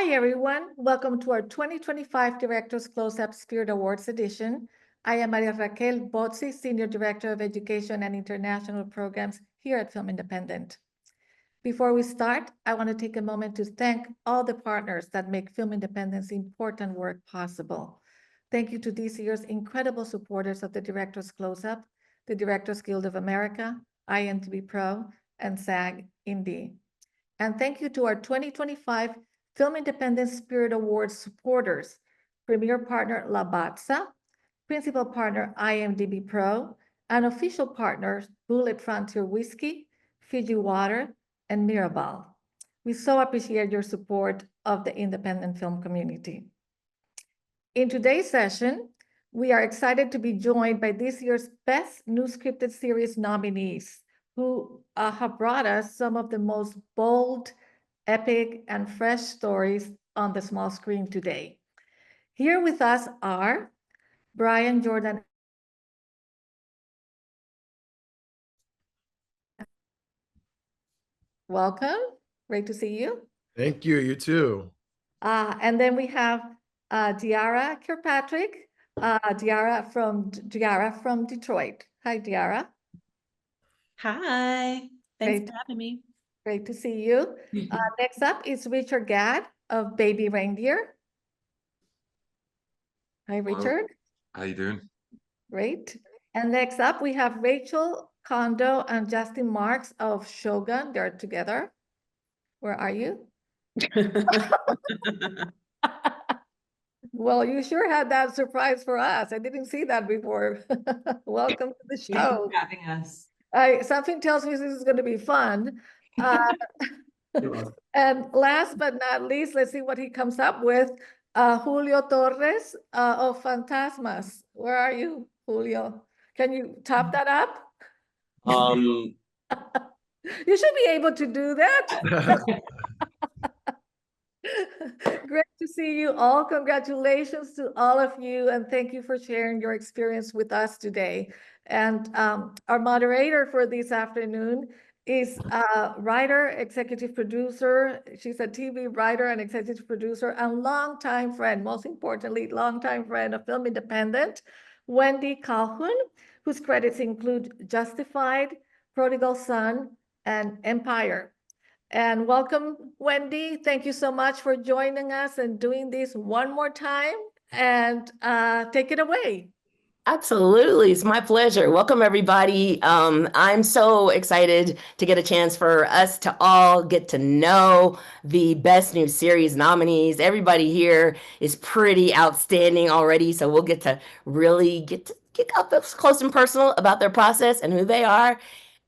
Hi, everyone. Welcome to our 2025 Directors Closeup Spirit Awards edition. I am Maria Raquel Bozzi, Senior Director of Education and International Programs here at Film Independent. Before we start, I want to take a moment to thank all the partners that make Film Independent's important work possible. Thank you to this year's incredible supporters of the Directors Closeup, the Directors Guild of America, IMDb Pro, and SAG Indie. And thank you to our 2025 Film Independent Spirit Awards supporters, Premier Partner Lavazza, Principal Partner IMDb Pro, and official partners Bullet Frontier Whiskey, Fiji Water, and Mirabal. We so appreciate your support of the independent film community. In today's session, we are excited to be joined by this year's Best New Scripted Series nominees, who have brought us some of the most bold, epic, and fresh stories on the small screen today. Here with us are Brian Jordan. Welcome. Great to see you. Thank you. You too. And then we have Diarra Kilpatrick, Diarra from Detroit. Hi, Diarra. Hi. Thanks for having me. Great to see you. Next up is Richard Gadd of Baby Reindeer. Hi, Richard. How you doing? Great. And next up, we have Rachel, Kondo, and Justin Marks of Shōgun. They're together. Where are you? Well, you sure had that surprise for us. I didn't see that before. Welcome to the show. Thanks for having us. Something tells me this is going to be fun. And last but not least, let's see what he comes up with. Julio Torres of Fantasmas. Where are you, Julio? Can you top that up? You should be able to do that. Great to see you all. Congratulations to all of you, and thank you for sharing your experience with us today. And our moderator for this afternoon is writer, executive producer. She's a TV writer and executive producer and longtime friend, most importantly, longtime friend of Film Independent, Wendy Calhoun, whose credits include Justified, Prodigal Son, and Empire. And welcome, Wendy. Thank you so much for joining us and doing this one more time. And take it away. Absolutely. It's my pleasure. Welcome, everybody. I'm so excited to get a chance for us to all get to know the Best New Series nominees. Everybody here is pretty outstanding already, so we'll get to really get up close and personal about their process and who they are.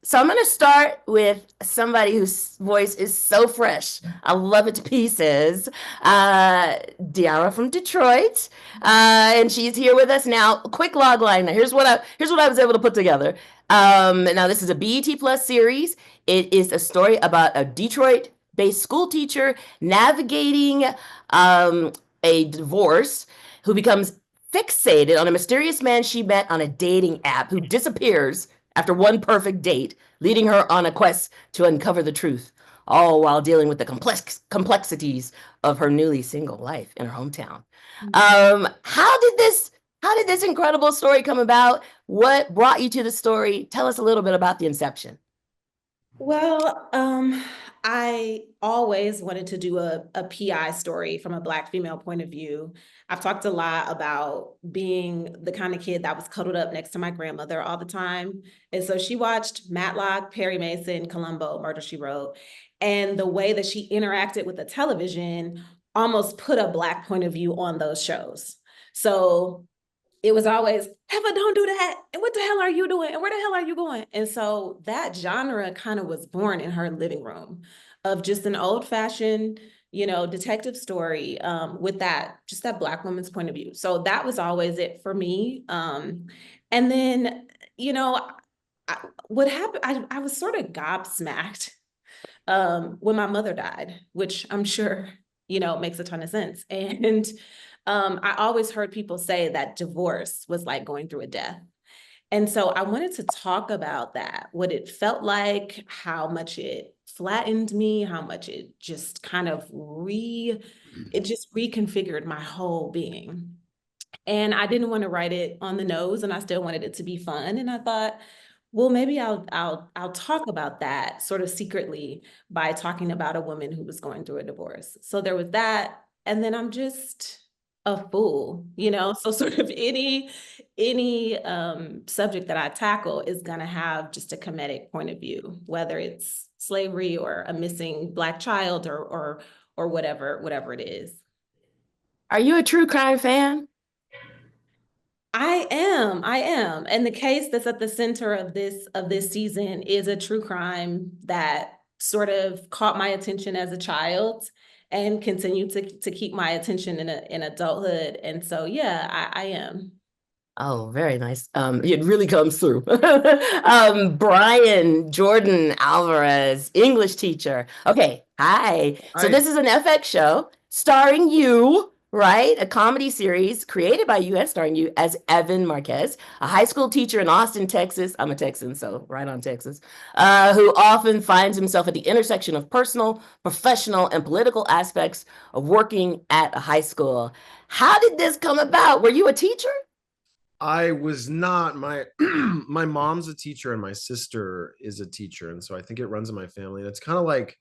So I'm going to start with somebody whose voice is so fresh. I love it to pieces. Diarra from Detroit, and she's here with us now. Quick log line. Now, here's what I was able to put together. Now this is a BET Plus series. It is a story about a Detroit-based school teacher navigating a divorce who becomes fixated on a mysterious man she met on a dating app who disappears after one perfect date, leading her on a quest to uncover the truth, all while dealing with the complexities of her newly single life in her hometown. How did this incredible story come about? What brought you to the story? Tell us a little bit about the inception. Well, I always wanted to do a PI story from a Black female point of view. I've talked a lot about being the kind of kid that was cuddled up next to my grandmother all the time. And so she watched Matlock, Perry Mason, Columbo, Murder, She Wrote. And the way that she interacted with the television almost put a Black point of view on those shows. So it was always, Eva, don't do that. And what the hell are you doing? And where the hell are you going? And so that genre kind of was born in her living room of just an old fashioned, detective story with just that Black woman's point of view. So that was always it for me. And then, what happened, I was sort of gobsmacked when my mother died, which I'm sure, makes a ton of sense. And I always heard people say that divorce was like going through a death. And so I wanted to talk about that, what it felt like, how much it flattened me, how much it just kind of it just reconfigured my whole being. And I didn't want to write it on the nose, and I still wanted it to be fun. And I thought, well, maybe I'll talk about that sort of secretly by talking about a woman who was going through a divorce. So there was that. And then I'm just a fool, you know? So sort of any subject that I tackle is gonna have just a comedic point of view, whether it's slavery or a missing Black child or whatever it is. Are you a true crime fan? I am. And the case that's at the center of this season is a true crime that sort of caught my attention as a child and continued to keep my attention in adulthood. And so, yeah, I am. Oh, very nice. It really comes through. Brian Jordan Alvarez, English teacher. Okay, hi. So Hi. this is an FX show starring you, right? A comedy series created by you and starring you as Evan Marquez, a high school teacher in Austin, Texas. I'm a Texan, so right on Texas, who often finds himself at the intersection of personal, professional, and political aspects of working at a high school. How did this come about? Were you a teacher? I was not. My my mom's a teacher and my sister is a teacher, and so I think it runs in my family. And it's kind of like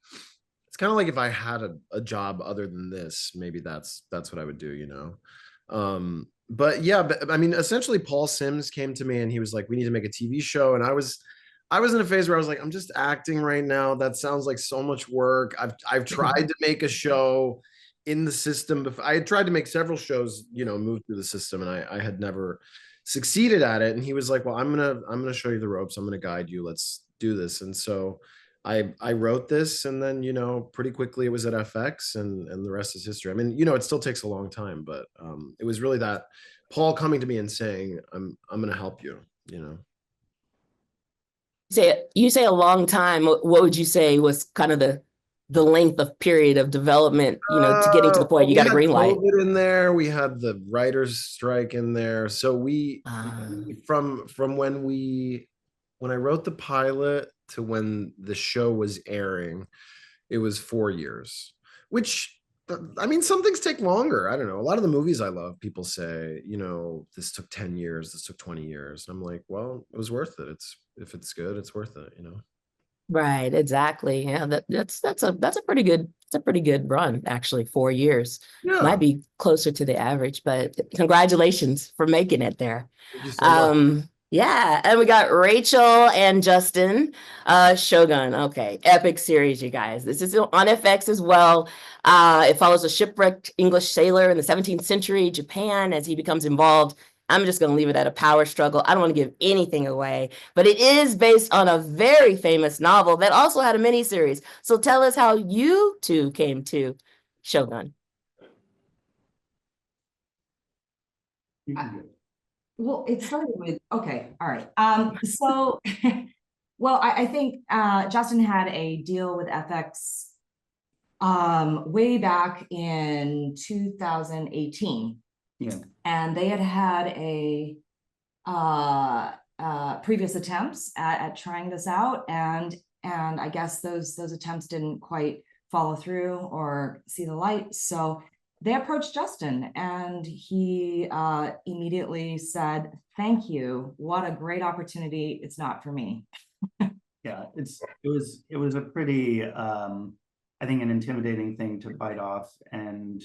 if I had a job other than this, maybe that's what I would do, you know. But yeah, but I mean, essentially, Paul Sims came to me and he was like, "We need to make a TV show," and I was in a phase where I was like, "I'm just acting right now. That sounds like so much work. I've tried to make a show in the system before. I had tried to make several shows, you know, move through the system, and I had never succeeded at it." And he was like, "Well, I'm gonna show you the ropes. I'm gonna guide you. Let's do this." And so I wrote this, and then, you know, pretty quickly it was at FX, and the rest is history. I mean, you know, it still takes a long time, but it was really that Paul coming to me and saying, I'm gonna help you, you know. You say a long time. What would you say was kind of the length of period of development, you know, to getting to the point you got a green light? COVID in there. We had the writers' strike in there. So from when I wrote the pilot to when the show was airing, it was 4 years, which, I mean, some things take longer. I don't know. A lot of the movies I love, people say, you know, this took 10 years, this took 20 years. And I'm like, well, it was worth it. If it's good, it's worth it, you know? Right, exactly. Yeah, that's a pretty good run, actually. 4 years Yeah. might be closer to the average, but congratulations for making it there. Thank you so much. Yeah, and we got Rachel and Justin, Shōgun. Okay, epic series, you guys. This is on FX as well. It follows a shipwrecked English sailor in the 17th century Japan as he becomes involved. I'm just going to leave it at a power struggle. I don't want to give anything away, but it is based on a very famous novel that also had a miniseries. So tell us how you two came to Shōgun. Well, it started with, okay, all right. So, well, I think Justin had a deal with FX way back in 2018. Yeah. And they had a previous attempts at trying this out, and I guess those attempts didn't quite follow through or see the light. So they approached Justin, and he immediately said, "Thank you. What a great opportunity. It's not for me." Yeah, it was a pretty I think an intimidating thing to bite off, and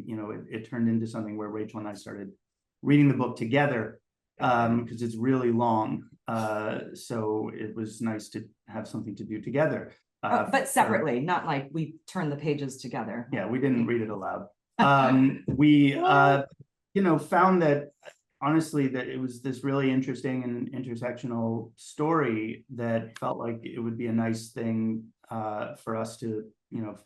you know, it turned into something where Rachel and I started reading the book together because it's really long. So it was nice to have something to do together. But separately, not like we turned the pages together. Yeah, we didn't read it aloud. We you know, found that honestly that it was this really interesting and intersectional story that felt like it would be a nice thing for us to, you know,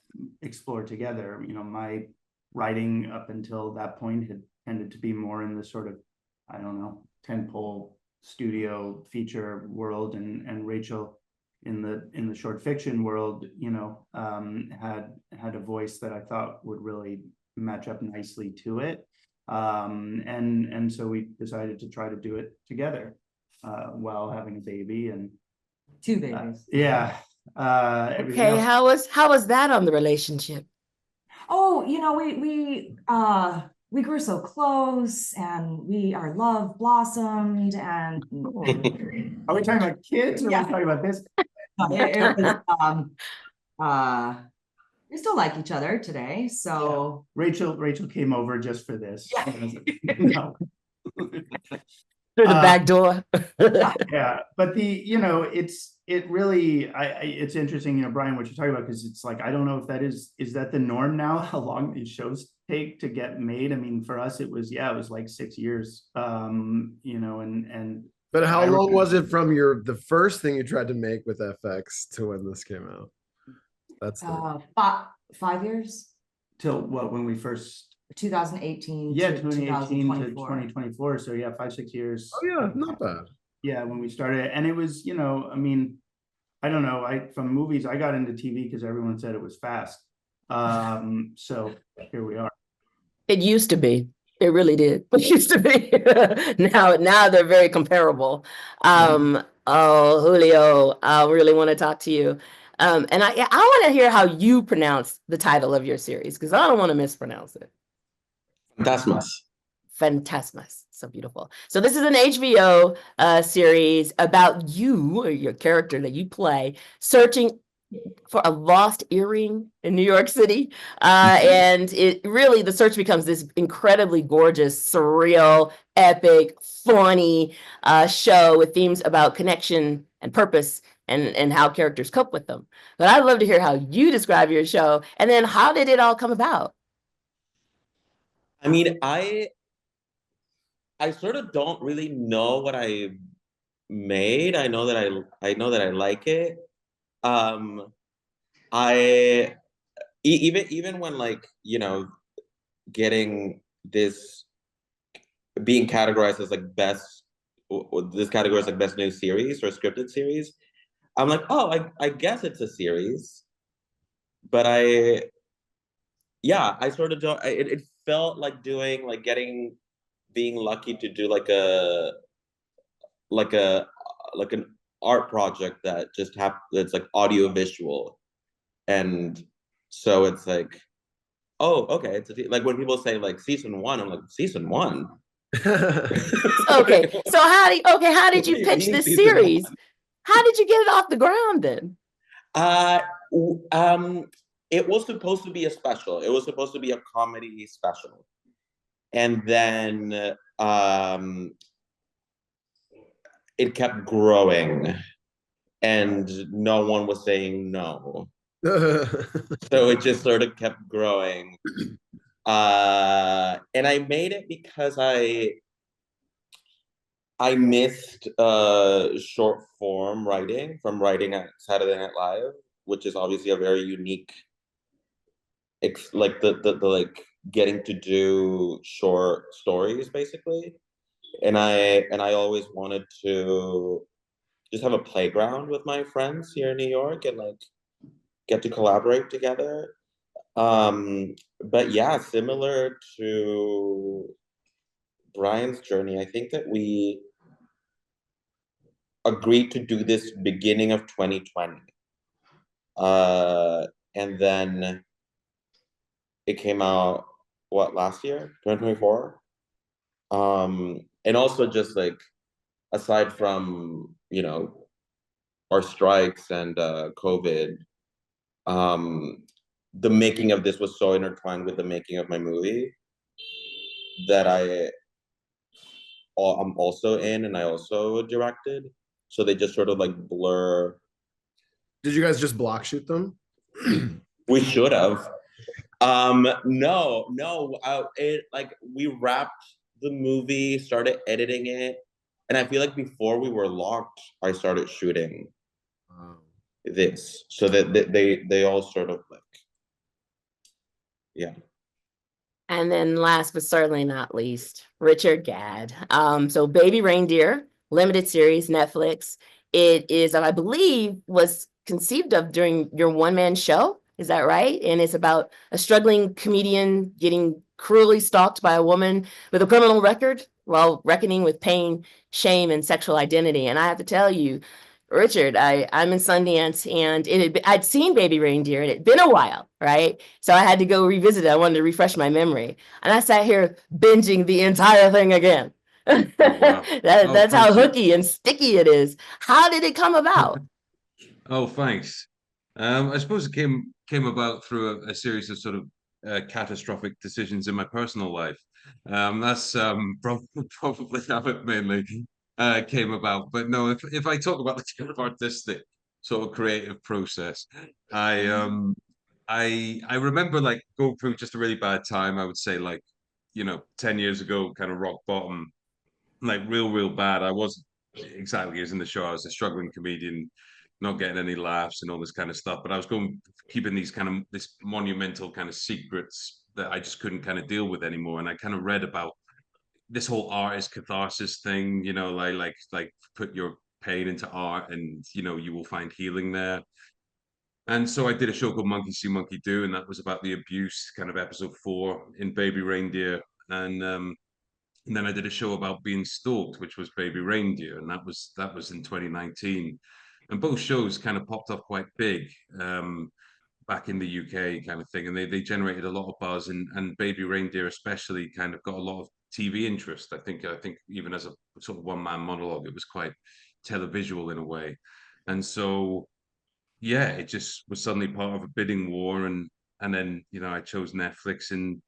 explore together. You know, my writing up until that point had tended to be more in the sort of, I don't know, tentpole studio feature world, and Rachel in the short fiction world, you know, had a voice that I thought would really match up nicely to it. And so we decided to try to do it together while having a baby and 2 babies. yeah. Okay, how was that on the relationship? Oh, we grew so close, and our love blossomed, and Are we talking about kids, or are Yeah. we talking about this? it was, we still like each other today. So Rachel came over just for this. Yeah. No. Through the back door. Yeah, but it's interesting, Brian, what you're talking about, because it's like, I don't know if is that the norm now, how long these shows take to get made? I mean, for us, it was like 6 years, and. But how I long was remember- it from the first thing you tried to make with FX to when this came out? That's the 5 years, Till what, when we first, 2018 yeah, to 2018 to 2024. 2024, so yeah, 5-6 years. oh yeah, not bad. Yeah, when we started, and it was, I mean, I don't know, from movies, I got into TV because everyone said it was fast. So here we are. It used to be. It really did. It used to be. Now they're very comparable. Oh, Julio, I really want to talk to you. And I want to hear how you pronounce the title of your series, because I don't want to mispronounce it. Fantasmas. Fantasmas. So beautiful. So this is an HBO series about you, or your character that you play, searching for a lost earring in New York City. And the search becomes this incredibly gorgeous, surreal, epic, funny show with themes about connection and purpose and how characters cope with them. But I'd love to hear how you describe your show, and then how did it all come about? I mean, I sort of don't really know what I made. I know that I like it. Even when, like, getting this, being categorized as like this category is like best new series or scripted series, I'm like, oh, I guess it's a series, but I sort of don't. It felt like being lucky to do like an art project that just that's like audio visual, and so it's like, oh, okay, it's like when people say like season 1, I'm like, season 1. Okay, so how did you pitch this series? How did you get it off the ground then? It was supposed to be a special. It was supposed to be a comedy special, and then it kept growing, and no one was saying no. So it just sort of kept growing. And I made it because I missed short form writing from writing at Saturday Night Live, which is obviously a very unique, like the getting to do short stories basically. And I always wanted to just have a playground with my friends here in New York and like get to collaborate together. But yeah, similar to Brian's journey, I think that we agreed to do this beginning of 2020. And then it came out, last year, 2024? And also just like, aside from, our strikes and COVID, the making of this was so intertwined with the making of my movie that I'm also in, and I also directed. So they just sort of like blur. Did you guys just block shoot them? We should have. No. We wrapped the movie, started editing it, and I feel like before we were locked, I started shooting this, so that they all sort of like, yeah. And then last but certainly not least, Richard Gadd. So Baby Reindeer, limited series, Netflix. It is, I believe, was conceived of during your one-man show. Is that right? And it's about a struggling comedian getting cruelly stalked by a woman with a criminal record while reckoning with pain, shame, and sexual identity. And I have to tell you, Richard, I'm in Sundance, and I'd seen Baby Reindeer, and it'd been a while, right? So I had to go revisit it. I wanted to refresh my memory, and I sat here binging the entire thing again. Oh, wow. That's how Thank you. hooky and sticky it is. How did it come about? Oh, thanks. I suppose it came about through a series of sort of catastrophic decisions in my personal life. That's probably how it mainly came about. But no, if I talk about the kind of artistic sort of creative process, I remember like going through just a really bad time. I would say like, 10 years ago, kind of rock bottom, like real bad. I wasn't exactly as in the show. I was a struggling comedian, not getting any laughs and all this kind of stuff. But I was keeping these kind of this monumental kind of secrets that I just couldn't kind of deal with anymore. And I kind of read about this whole art is catharsis thing, like put your pain into art and you will find healing there. And so I did a show called Monkey See Monkey Do, and that was about the abuse, kind of episode 4 in Baby Reindeer. And then I did a show about being stalked, which was Baby Reindeer, and that was in 2019. And both shows kind of popped off quite big back in the UK, kind of thing, and they generated a lot of buzz. And Baby Reindeer especially kind of got a lot of TV interest. I think even as a sort of one-man monologue, it was quite televisual in a way. And so yeah, it just was suddenly part of a bidding war, and then I chose Netflix, and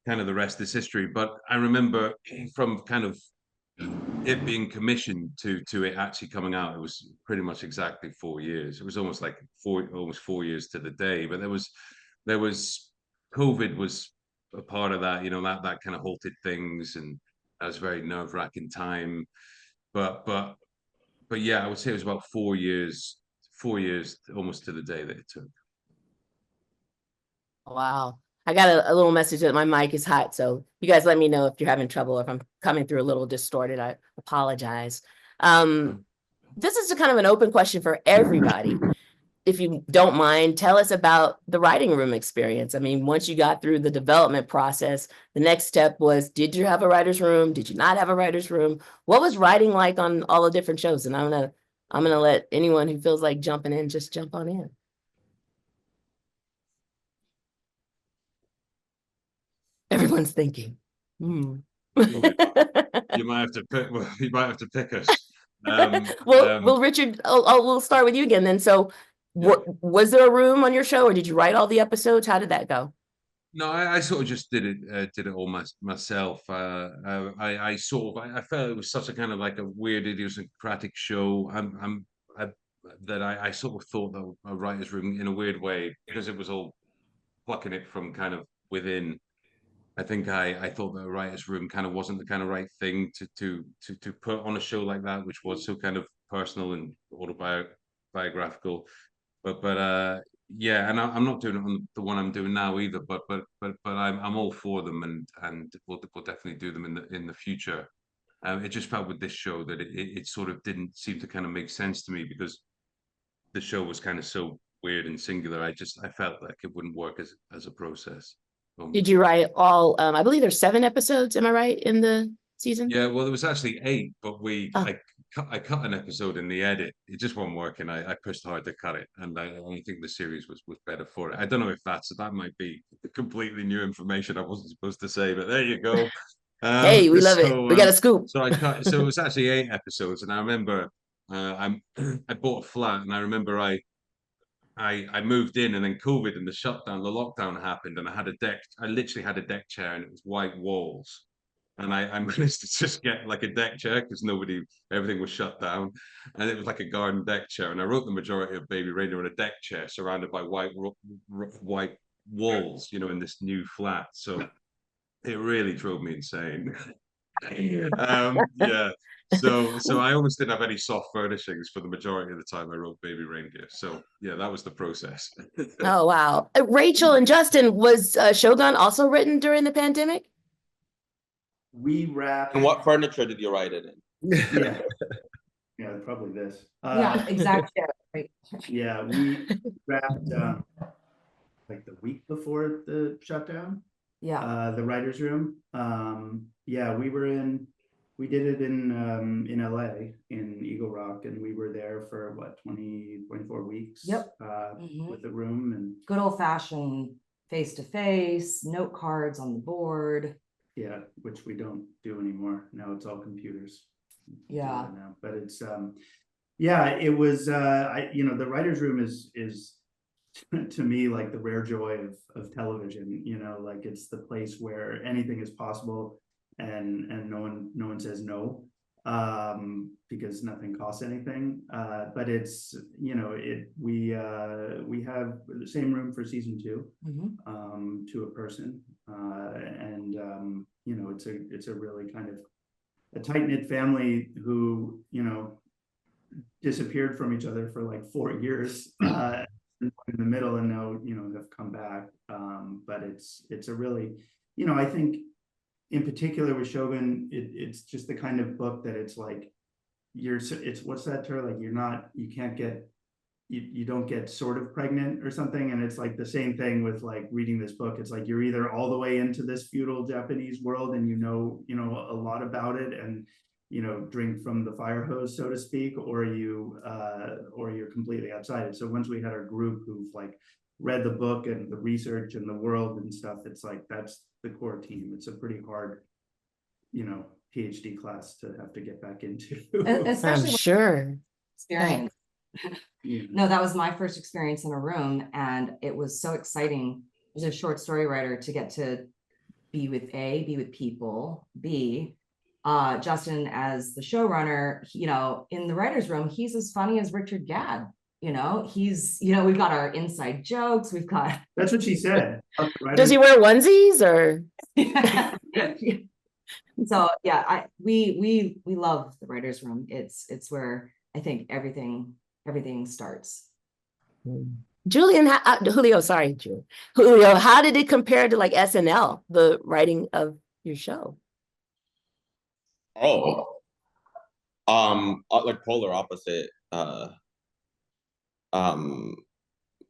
kind of the rest is history. But I remember from kind of it being commissioned to it actually coming out, it was pretty much exactly 4 years. It was almost like almost 4 years to the day. But there was COVID was a part of that, that kind of halted things, and that was a very nerve-wracking time. But yeah, I would say it was about 4 years almost to the day that it took. Wow. I got a little message that my mic is hot, so you guys let me know if you're having trouble, if I'm coming through a little distorted. I apologize. This is a kind of an open question for everybody. If you don't mind, tell us about the writing room experience. I mean, once you got through the development process, the next step was, did you have a writer's room? Did you not have a writer's room? What was writing like on all the different shows? And I'm gonna let anyone who feels like jumping in, just jump on in. Everyone's thinking. You might have to pick us. Well, Richard, we'll start with you again then. So was there a room on your show, or did you write all the episodes? How did that go? No, I sort of just did it all myself. I felt it was such a kind of like a weird idiosyncratic show. I sort of thought that a writer's room in a weird way, because it was all plucking it from kind of within. I think I thought that a writer's room kind of wasn't the kind of right thing to put on a show like that, which was so kind of personal and autobiographical. But yeah, and I'm not doing it on the one I'm doing now either. But I'm all for them, and we'll definitely do them in the future. It just felt with this show that it sort of didn't seem to kind of make sense to me, because the show was kind of so weird and singular. I felt like it wouldn't work as a process. Did you write all, I believe there's 7 episodes, am I right, in the season? Yeah, well, there was actually 8, but I cut an episode in the edit. It just wasn't working. I pushed hard to cut it, and I think the series was better for it. I don't know if that might be completely new information I wasn't supposed to say, but there you go. Hey, we love it. We got a scoop. So I cut. So it was actually 8 episodes, and I remember I bought a flat, and I remember I moved in, and then COVID and the lockdown happened, and I literally had a deck chair, and it was white walls. And I managed to just get like a deck chair, because everything was shut down. And it was like a garden deck chair. And I wrote the majority of Baby Reindeer on a deck chair surrounded by white walls, in this new flat. So it really drove me insane. Yeah. So I almost didn't have any soft furnishings for the majority of the time I wrote Baby Reindeer. So yeah, that was the process. Oh, wow. Rachel and Justin, was Shōgun also written during the pandemic? We wrapped. And what furniture did you write it in? Yeah, probably this. Yeah, exactly. Right. Yeah, we wrapped like the week before the shutdown. Yeah. The writer's room. Yeah, we We did it in LA in Eagle Rock, and we were there for what, 24 weeks. Yep. With the room and Good old fashioned face-to-face, note cards on the board. yeah, which we don't do anymore. Now it's all computers. Yeah. Now, but it's yeah, it was the writer's room is to me like the rare joy of television. Like it's the place where anything is possible and no one says no, because nothing costs anything. But it's we have the same room for season 2, to a person, and it's a really kind of a tight-knit family who disappeared from each other for like 4 years in the middle, and now have come back. But it's a really, I think in particular with Shōgun, it's just the kind of book that it's like it's what's that term, like you don't get sort of pregnant or something. And it's like the same thing with like reading this book. It's like you're either all the way into this feudal Japanese world and a lot about it and drink from the fire hose, so to speak, or you're completely outside it. So once we had our group who've like read the book and the research and the world and stuff, it's like that's the core team. It's a pretty hard PhD class to have to get back into. Especially I'm sure. experience. Yeah. No, that was my first experience in a room, and it was so exciting as a short story writer to get to be with people, Justin as the showrunner, in the writer's room, he's as funny as Richard Gadd. He's, we've got our inside jokes, we've got. That's what she said. Does he wear onesies or? So yeah, we love the writer's room. It's where I think everything starts. Julian, Julio, sorry, Julio, how did it compare to like SNL, the writing of your show? Like polar opposite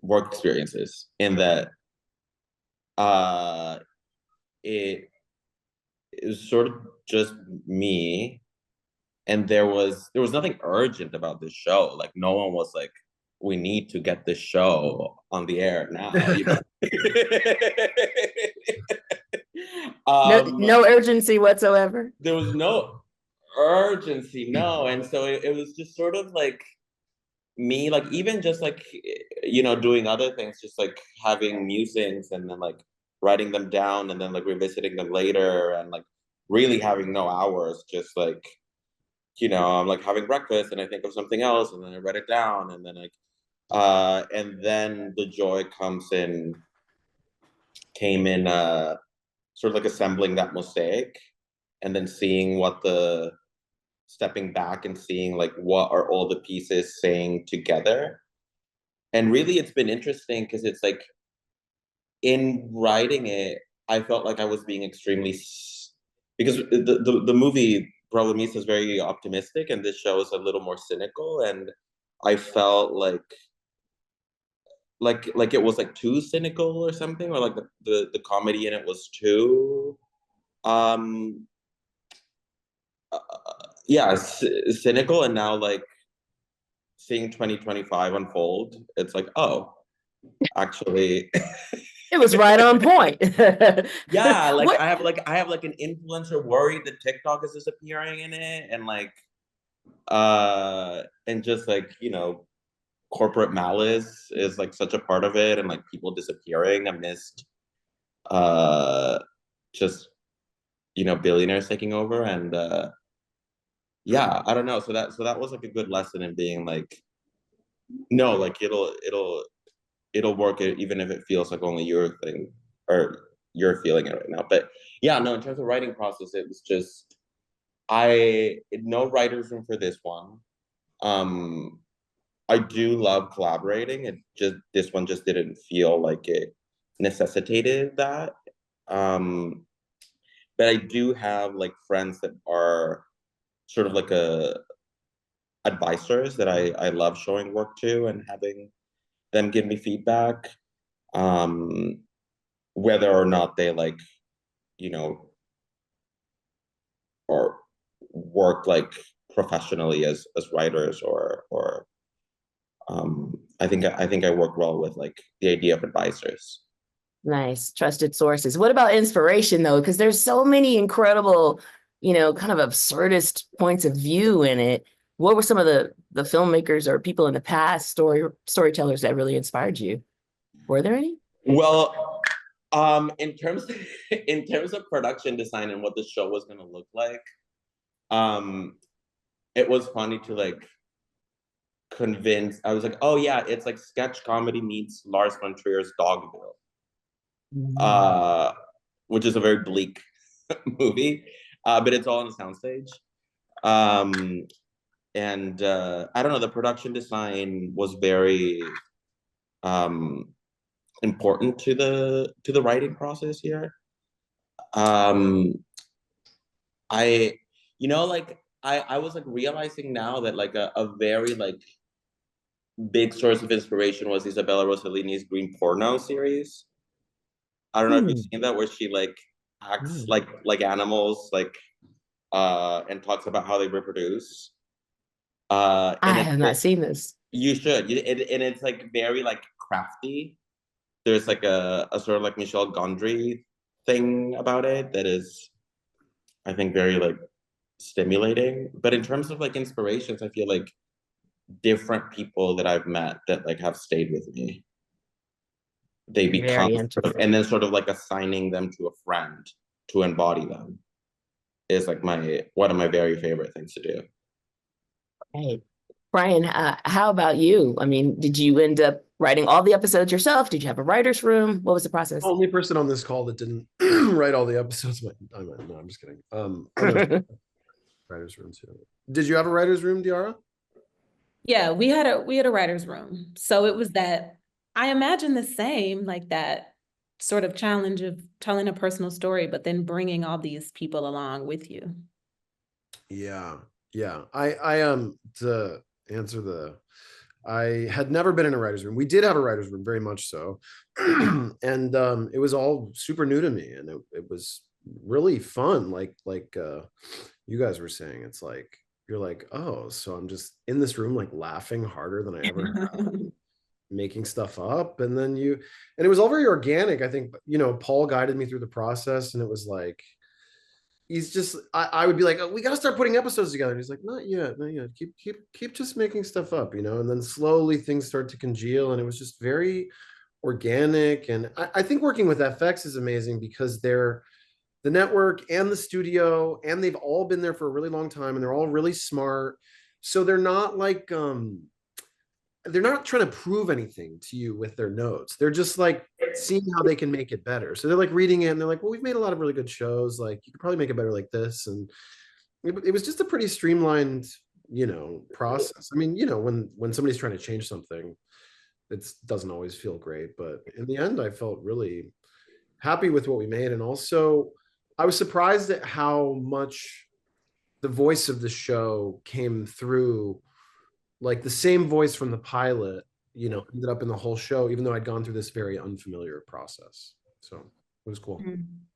work experiences in that it was sort of just me, and there was nothing urgent about this show. Like no one was like, we need to get this show on the air now. No urgency whatsoever. There was no urgency, no. And so it was just sort of like me, like even just like doing other things, just like having musings and then like writing them down and then like revisiting them later, and like really having no hours, just like I'm like having breakfast and I think of something else and then I write it down, and then like and then the joy came in sort of like assembling that mosaic and then seeing stepping back and seeing like what are all the pieces saying together. And really it's been interesting because it's like in writing it, I felt like I was being extremely, because the movie Problemista is very optimistic and this show is a little more cynical, and I felt like it was like too cynical or something, or like the comedy in it was too cynical. And now like seeing 2025 unfold, it's like, oh, actually It was right on point. yeah, like I have like an influencer worried that TikTok is disappearing in it, and like and just like corporate malice is like such a part of it, and like people disappearing amidst just billionaires taking over. And yeah, I don't know, so that was like a good lesson in being like, no, like it'll work even if it feels like only your thing or you're feeling it right now. But yeah, no, in terms of writing process, it was just no writer's room for this one. I do love collaborating. This one just didn't feel like it necessitated that. But I do have like friends that are sort of like advisors that I love showing work to and having them give me feedback, whether or not they like, or work like professionally as writers, or I think I work well with like the idea of advisors. Nice, trusted sources. What about inspiration though? Because there's so many incredible, kind of absurdist points of view in it. What were some of the filmmakers or people in the past, storytellers that really inspired you? Were there any? Well, in terms of production design and what the show was gonna look like, it was funny to like convince. I was like, oh yeah, it's like sketch comedy meets Lars von Trier's Dogville, which is a very bleak movie, but it's all on a soundstage. And I don't know, the production design was very important to the writing process here. I was like realizing now that like a very like big source of inspiration was Isabella Rossellini's Green Porno series. I don't know if you've seen that, where she like acts like animals, like and talks about how they reproduce. I have not seen this. You should. And it's like very like crafty. There's like a sort of like Michel Gondry thing about it that is, I think, very like stimulating. But in terms of like inspirations, I feel like different people that I've met that like have stayed with me, they become, and then sort of like assigning them to a friend to embody them is like one of my very favorite things to do. Hey, Brian, how about you? I mean, did you end up writing all the episodes yourself? Did you have a writer's room? What was the process? Only person on this call that didn't write all the episodes. No, I'm just kidding. Writer's room too. Did you have a writer's room, Diarra? Yeah, we had a writer's room. So it was that, I imagine the same, like that sort of challenge of telling a personal story, but then bringing all these people along with you. Yeah. I to answer I had never been in a writer's room. We did have a writer's room, very much so. And it was all super new to me, and it was really fun. Like you guys were saying, it's like, you're like, oh, so I'm just in this room, like laughing harder than I ever have, making stuff up. And then and it was all very organic. I think, Paul guided me through the process, and it was like, he's just, I would be like, oh, we got to start putting episodes together. And he's like, not yet. Keep just making stuff up, and then slowly things start to congeal. And it was just very organic. And I think working with FX is amazing because they're the network and the studio, and they've all been there for a really long time, and they're all really smart. So they're not like, they're not trying to prove anything to you with their notes. They're just like seeing how they can make it better. So they're like reading it, and they're like, well, we've made a lot of really good shows. Like, you could probably make it better like this. And it was just a pretty streamlined, process. I mean, when somebody's trying to change something, it doesn't always feel great. But in the end, I felt really happy with what we made. And also, I was surprised at how much the voice of the show came through, like the same voice from the pilot, ended up in the whole show, even though I'd gone through this very unfamiliar process. So it was cool.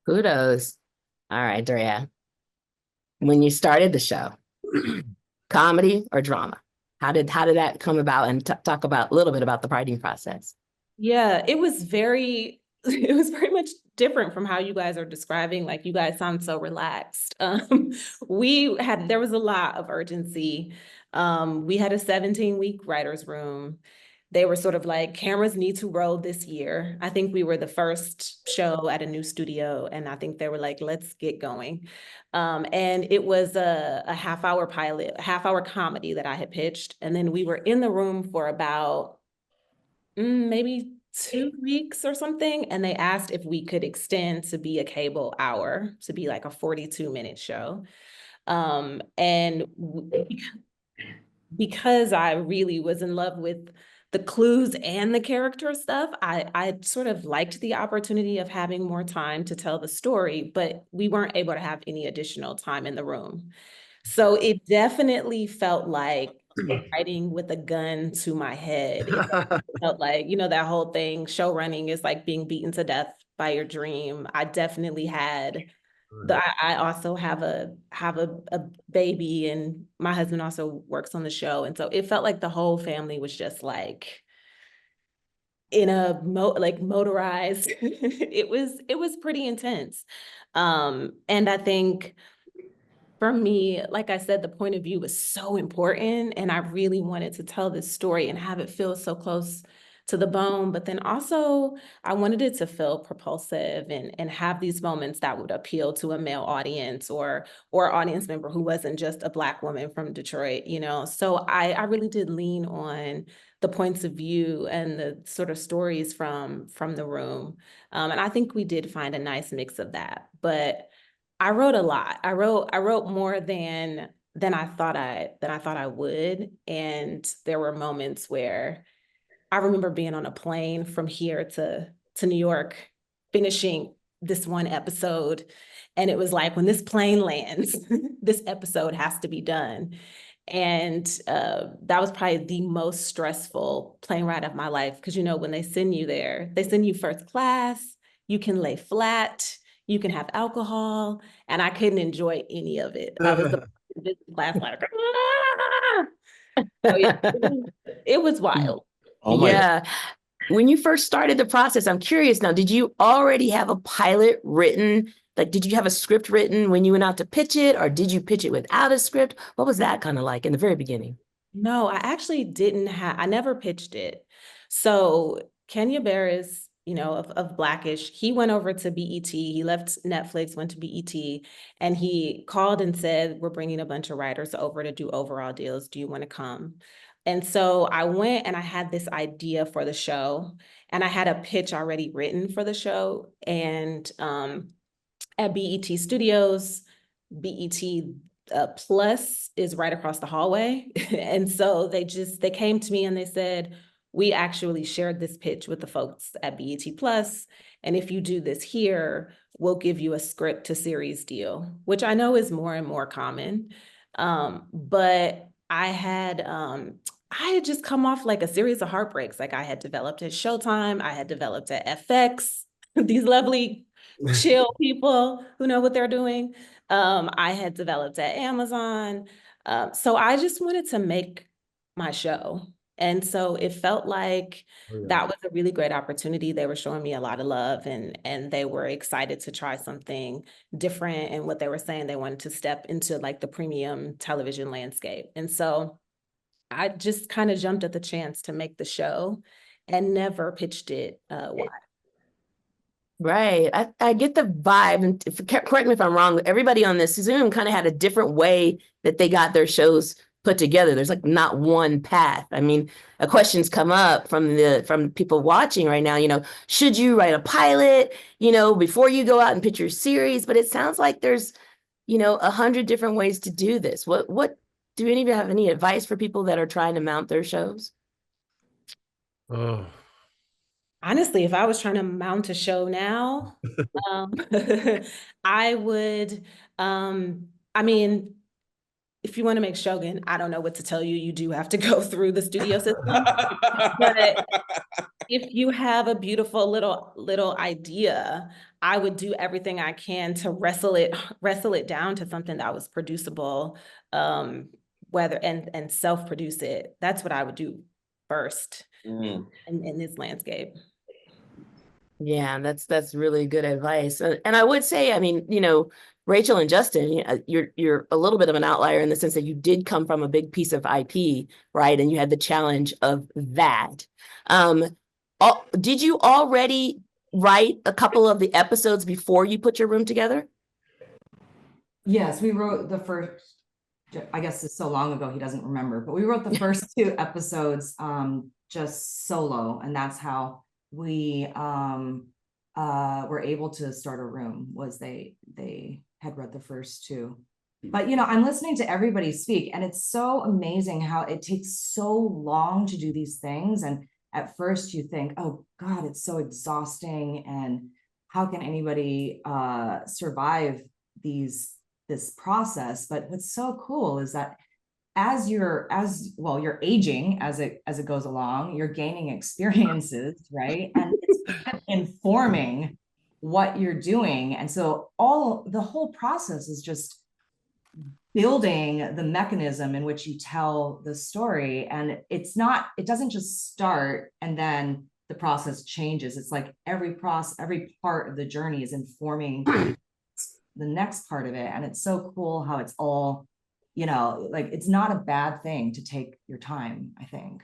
Kudos. All right, Drea. When you started the show, comedy or drama? How did that come about? And talk about a little bit about the writing process. Yeah, it was very much different from how you guys are describing. Like, you guys sound so relaxed. There was a lot of urgency. We had a 17-week writer's room. They were sort of like, cameras need to roll this year. I think we were the first show at a new studio, and I think they were like, let's get going. And it was a half-hour pilot, half-hour comedy that I had pitched. And then we were in the room for about maybe 2 weeks or something. And they asked if we could extend to be a cable hour, to be like a 42-minute show. And because I really was in love with the clues and the character stuff, I sort of liked the opportunity of having more time to tell the story, but we weren't able to have any additional time in the room. So it definitely felt like writing with a gun to my head. It felt like, that whole thing, show running is like being beaten to death by your dream. I definitely had I also have a baby, and my husband also works on the show. And so it felt like the whole family was just like in a motorized. It was pretty intense. And I think for me, like I said, the point of view was so important, and I really wanted to tell this story and have it feel so close to the bone. But then also I wanted it to feel propulsive and have these moments that would appeal to a male audience or audience member who wasn't just a Black woman from Detroit, you know? So I really did lean on the points of view and the sort of stories from the room. And I think we did find a nice mix of that. But I wrote a lot. I wrote more than I thought I would. And there were moments where I remember being on a plane from here to New York, finishing this one episode. And it was like, when this plane lands, this episode has to be done. And that was probably the most stressful plane ride of my life. Because, you know, when they send you there, they send you first class, you can lay flat, you can have alcohol, and I couldn't enjoy any of it. I was the business class like, so it was wild. Oh my God. Yeah. When you first started the process, I'm curious now, did you already have a pilot written? Like, did you have a script written when you went out to pitch it, or did you pitch it without a script? What was that kind of like in the very beginning? No, I actually didn't have, I never pitched it. So Kenya Barris, you know, of Blackish, he went over to BET, he left Netflix, went to BET, and he called and said, we're bringing a bunch of writers over to do overall deals. Do you want to come? And so I went and I had this idea for the show, and I had a pitch already written for the show. And at BET Studios, BET Plus is right across the hallway. And so they came to me and they said, we actually shared this pitch with the folks at BET Plus. And if you do this here, we'll give you a script to series deal, which I know is more and more common. But I had just come off like a series of heartbreaks. Like I had developed at Showtime, I had developed at FX, these lovely chill people who know what they're doing. I had developed at Amazon. So I just wanted to make my show. And so it felt like that was a really great opportunity. They were showing me a lot of love, and they were excited to try something different. And what they were saying, they wanted to step into like the premium television landscape. And so I just kind of jumped at the chance to make the show and never pitched it wide. Right. I get the vibe, and correct me if I'm wrong, everybody on this Zoom kind of had a different way that they got their shows put together. There's like not one path. I mean, questions come up from people watching right now, you know, should you write a pilot, you know, before you go out and pitch your series? But it sounds like there's, you know, 100 different ways to do this. What do any of you have any advice for people that are trying to mount their shows? Oh, Honestly, if I was trying to mount a show now, I would, I mean, if you want to make Shōgun, I don't know what to tell you. You do have to go through the studio system. But if you have a beautiful little idea, I would do everything I can to wrestle it down to something that was producible, whether and self-produce it. That's what I would do first in this landscape. Yeah, that's really good advice. And I would say, I mean, you know, Rachel and Justin, you're a little bit of an outlier in the sense that you did come from a big piece of IP, right? And you had the challenge of that. Did you already write a couple of the episodes before you put your room together? Yes, we wrote the first, I guess it's so long ago he doesn't remember, but we wrote the first 2 episodes just solo, and that's how we were able to start a room, was they had read the first 2. But you know, I'm listening to everybody speak, and it's so amazing how it takes so long to do these things. And at first you think, oh God, it's so exhausting, and how can anybody survive this process? But what's so cool is that as you're aging as it goes along, you're gaining experiences, right? And it's informing what you're doing. And so the whole process is just building the mechanism in which you tell the story. And it doesn't just start and then the process changes. It's like every part of the journey is informing the next part of it. And it's so cool how it's all, like it's not a bad thing to take your time, I think.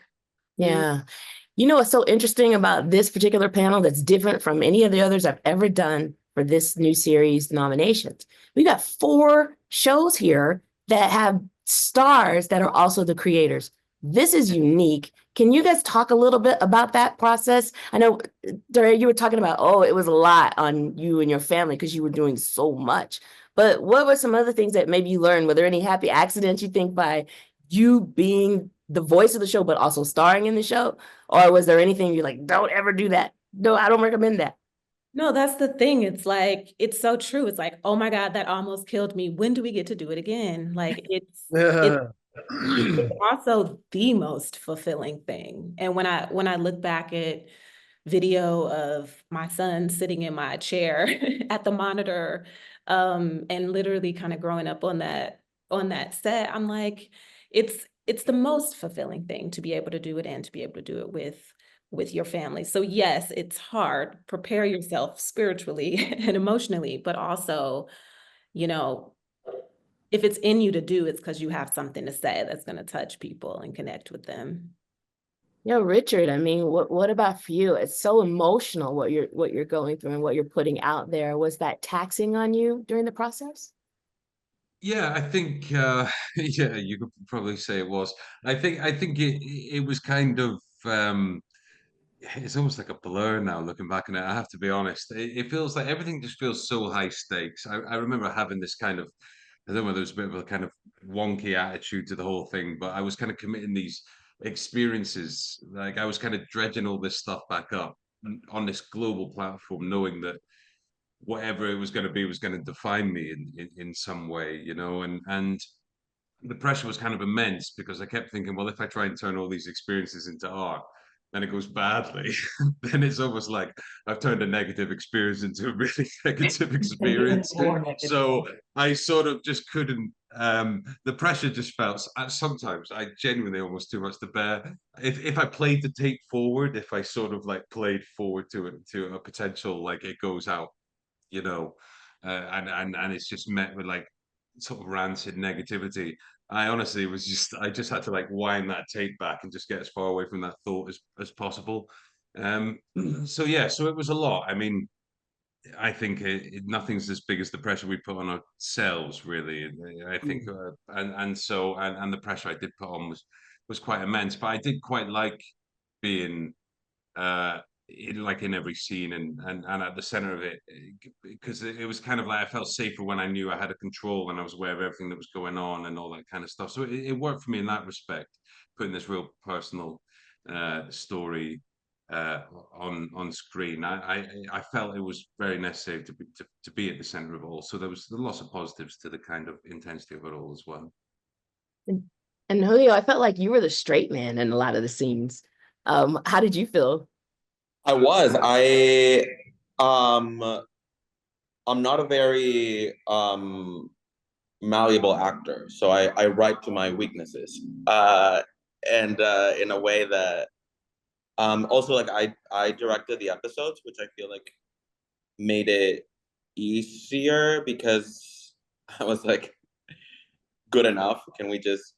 Yeah. You know what's so interesting about this particular panel that's different from any of the others I've ever done for this new series nominations? We got 4 shows here that have stars that are also the creators. This is unique. Can you guys talk a little bit about that process? I know, Diarra, you were talking about, it was a lot on you and your family because you were doing so much. But what were some other things that maybe you learned? Were there any happy accidents you think by you being the voice of the show, but also starring in the show? Or was there anything you're like, don't ever do that? No, I don't recommend that. No, that's the thing. It's like, it's so true. It's like, oh my God, that almost killed me. When do we get to do it again? Like it's also the most fulfilling thing. And when I look back at video of my son sitting in my chair at the monitor, and literally kind of growing up on that set, I'm like, it's the most fulfilling thing to be able to do it and to be able to do it with your family. So yes, it's hard. Prepare yourself spiritually and emotionally, but also, if it's in you to do, it's because you have something to say that's going to touch people and connect with them. Yeah, Richard, I mean, what about for you? It's so emotional what you're going through and what you're putting out there. Was that taxing on you during the process? Yeah, I think yeah, you could probably say it was. I think it was kind of it's almost like a blur now looking back on it. I have to be honest. It feels like everything just feels so high stakes. I remember having this kind of, I don't know, there was a bit of a kind of wonky attitude to the whole thing, but I was kind of committing these experiences. Like I was kind of dredging all this stuff back up on this global platform, knowing that whatever it was going to be was going to define me in some way, and the pressure was kind of immense because I kept thinking, well, if I try and turn all these experiences into art, then it goes badly. Then it's almost like I've turned a negative experience into a really negative experience. So I sort of just couldn't. The pressure just felt. Sometimes I genuinely almost too much to bear. If I played the tape forward, if I sort of like played forward to a potential like it goes out, and it's just met with like sort of rancid negativity. I honestly I just had to like wind that tape back and just get as far away from that thought as possible. So yeah, so it was a lot. I mean, I think nothing's as big as the pressure we put on ourselves, really. I think, and the pressure I did put on was quite immense. But I did quite like being in every scene and at the center of it, because it was kind of like I felt safer when I knew I had a control and I was aware of everything that was going on and all that kind of stuff. So it worked for me in that respect, putting this real personal story on screen. I felt it was very necessary to be at the center of it all. So there was lots of positives to the kind of intensity of it all as well. And Julio, I felt like you were the straight man in a lot of the scenes. How did you feel? I'm not a very malleable actor, so I write to my weaknesses, and in a way that also like I directed the episodes, which I feel like made it easier because I was like, good enough, can we just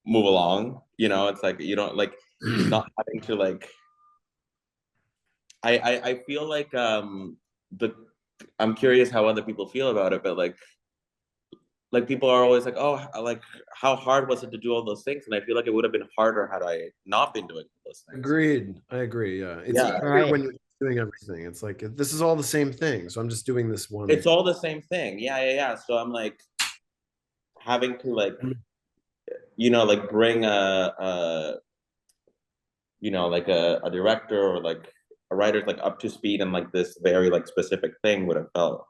move along? It's like you don't like not having to like I feel like I'm curious how other people feel about it, but like people are always like, oh, like how hard was it to do all those things? And I feel like it would have been harder had I not been doing those things. Agreed. I agree. Yeah. It's easier Right. when you're doing everything. It's like this is all the same thing. So I'm just doing this one. It's all the same thing. Yeah. So I'm like having to like like bring a director or like a writer's like up to speed and like this very like specific thing would have felt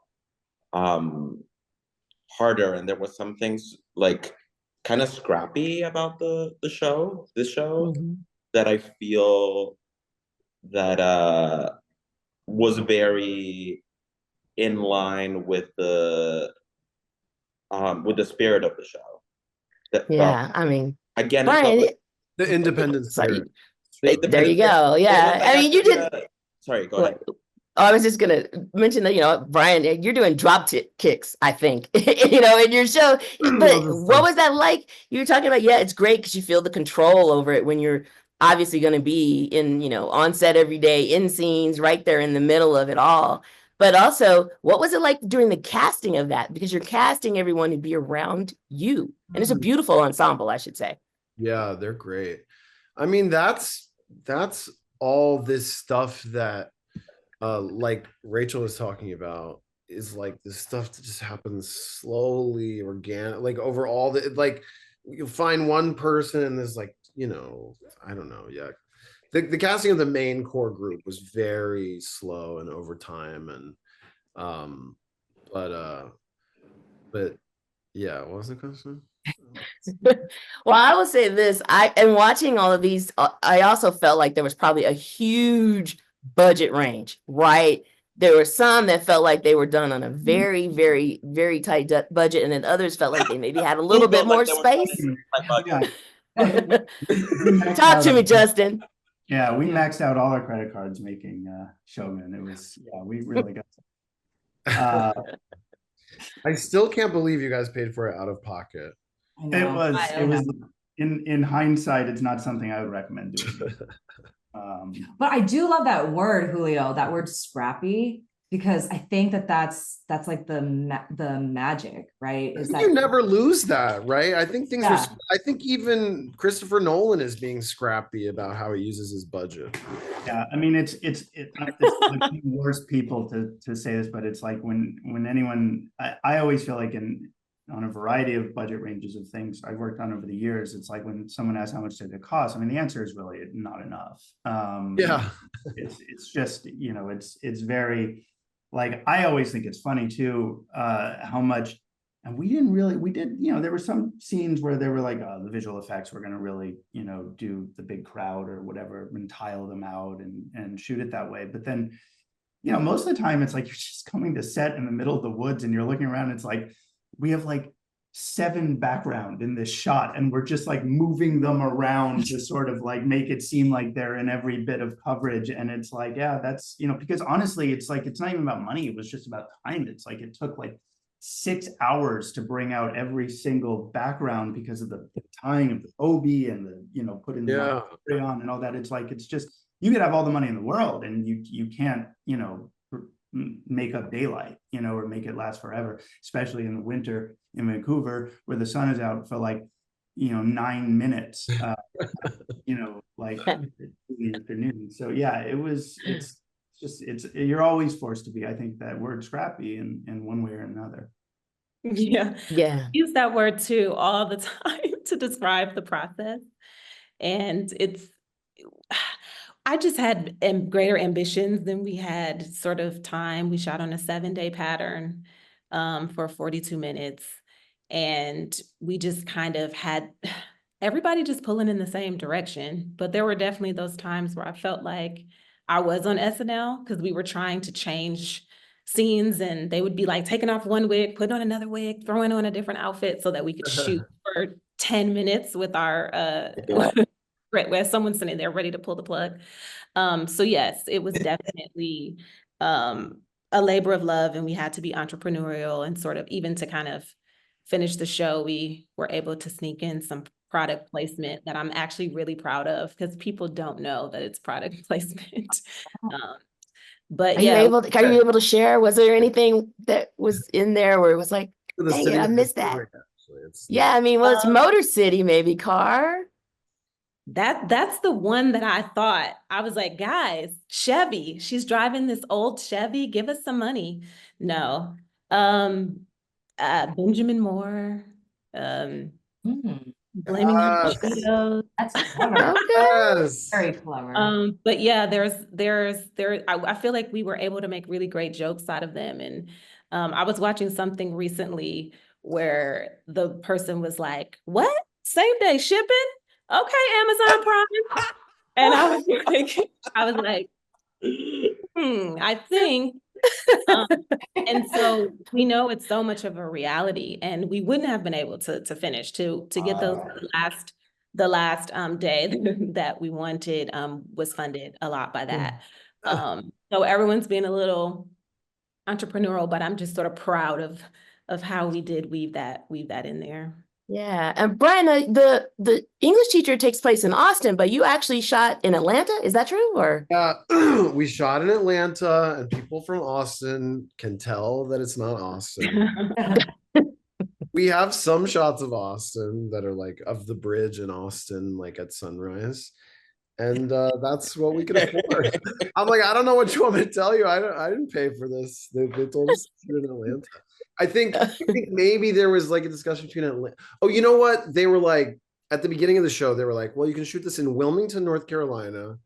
harder. And there was some things like kind of scrappy about this show that I feel that was very in line with the spirit of the show. That Yeah, I mean, again, it felt Brian, like The independent sorry, spirit. there you go. Yeah, I mean, you did. Sorry, go ahead. Oh, I was just gonna mention that, Brian, you're doing drop kicks, I think, in your show. But what was that like? You were talking about, yeah, it's great because you feel the control over it when you're obviously going to be in, on set every day, in scenes, right there in the middle of it all. But also, what was it like during the casting of that? Because you're casting everyone to be around you, and it's a beautiful ensemble, I should say. Yeah, they're great. I mean, that's all this stuff that like Rachel was talking about, is like this stuff that just happens slowly, organic, like over all the, like you'll find one person and there's like, I don't know. Yeah. The casting of the main core group was very slow and over time. And but yeah, what was the question? Well, I will say this, and watching all of these, I also felt like there was probably a huge budget range, right? There were some that felt like they were done on a very, very, very tight budget, and then others felt like they maybe had a little bit more space. Talk to me, Justin. Yeah, we maxed out all our credit cards making Shōgun. It was, we really got I still can't believe you guys paid for it out of pocket. It was in hindsight, it's not something I would recommend doing. But I do love that word, Julio, that word scrappy, because I think that's like the magic, right? Is that you never lose that, right? I think things are, I think even Christopher Nolan is being scrappy about how he uses his budget. Yeah, I mean, it's the worst people to say this, but it's like when anyone, I always feel like on a variety of budget ranges of things I've worked on over the years, it's like when someone asks how much did it cost, I mean, the answer is really not enough. Yeah, it's just, it's very, like, I always think it's funny too, how much, and we did, there were some scenes where they were like, the visual effects, we're going to really, do the big crowd or whatever and tile them out and shoot it that way. But then, most of the time it's like, you're just coming to set in the middle of the woods and you're looking around, and it's like, we have like 7 background in this shot, and we're just like moving them around to sort of like make it seem like they're in every bit of coverage. And it's like, yeah, that's, because honestly, it's like, it's not even about money. It was just about time. It's like, it took like 6 hours to bring out every single background because of the tying of the obi and the, putting the on and all that. It's like, it's just, you could have all the money in the world and you can't, make up daylight, or make it last forever, especially in the winter in Vancouver where the sun is out for like, 9 minutes, like in the afternoon. So yeah, it's you're always forced to be, I think, that word scrappy in one way or another. Yeah. Yeah. Use that word too all the time to describe the process. And I just had greater ambitions than we had sort of time. We shot on a 7-day pattern for 42 minutes. And we just kind of had everybody just pulling in the same direction. But there were definitely those times where I felt like I was on SNL because we were trying to change scenes, and they would be like taking off one wig, putting on another wig, throwing on a different outfit so that we could shoot for 10 minutes with our where someone's sitting there ready to pull the plug. So yes, it was definitely a labor of love, and we had to be entrepreneurial, and sort of even to kind of finish the show, we were able to sneak in some product placement that I'm actually really proud of, because people don't know that it's product placement. But are you able to share? Was there anything that was in there where it was like, dang it, I missed that? Yeah, I mean, well, it's Motor City, maybe car. That's the one that I thought. I was like, guys, Chevy, she's driving this old Chevy, give us some money. No. Benjamin Moore, blaming on Cheetos. That's clever. Yes. Very clever. But yeah, I feel like we were able to make really great jokes out of them. And I was watching something recently where the person was like, what? Same day shipping? Okay, Amazon Prime. And I was like, I think. And so we know it's so much of a reality, and we wouldn't have been able to finish to get those the last day that we wanted was funded a lot by that. So everyone's being a little entrepreneurial, but I'm just sort of proud of how we did weave that in there. Yeah, and Brian, the English teacher takes place in Austin, but you actually shot in Atlanta. Is that true? Or we shot in Atlanta, and people from Austin can tell that it's not Austin. We have some shots of Austin that are like of the bridge in Austin, like at sunrise. And that's what we could afford. I'm like, I don't know what you want me to tell you. I didn't pay for this. They told us to shoot in Atlanta. I think maybe there was like a discussion between Atlanta. Oh, you know what? They were like, at the beginning of the show, they were like, well, you can shoot this in Wilmington, North Carolina,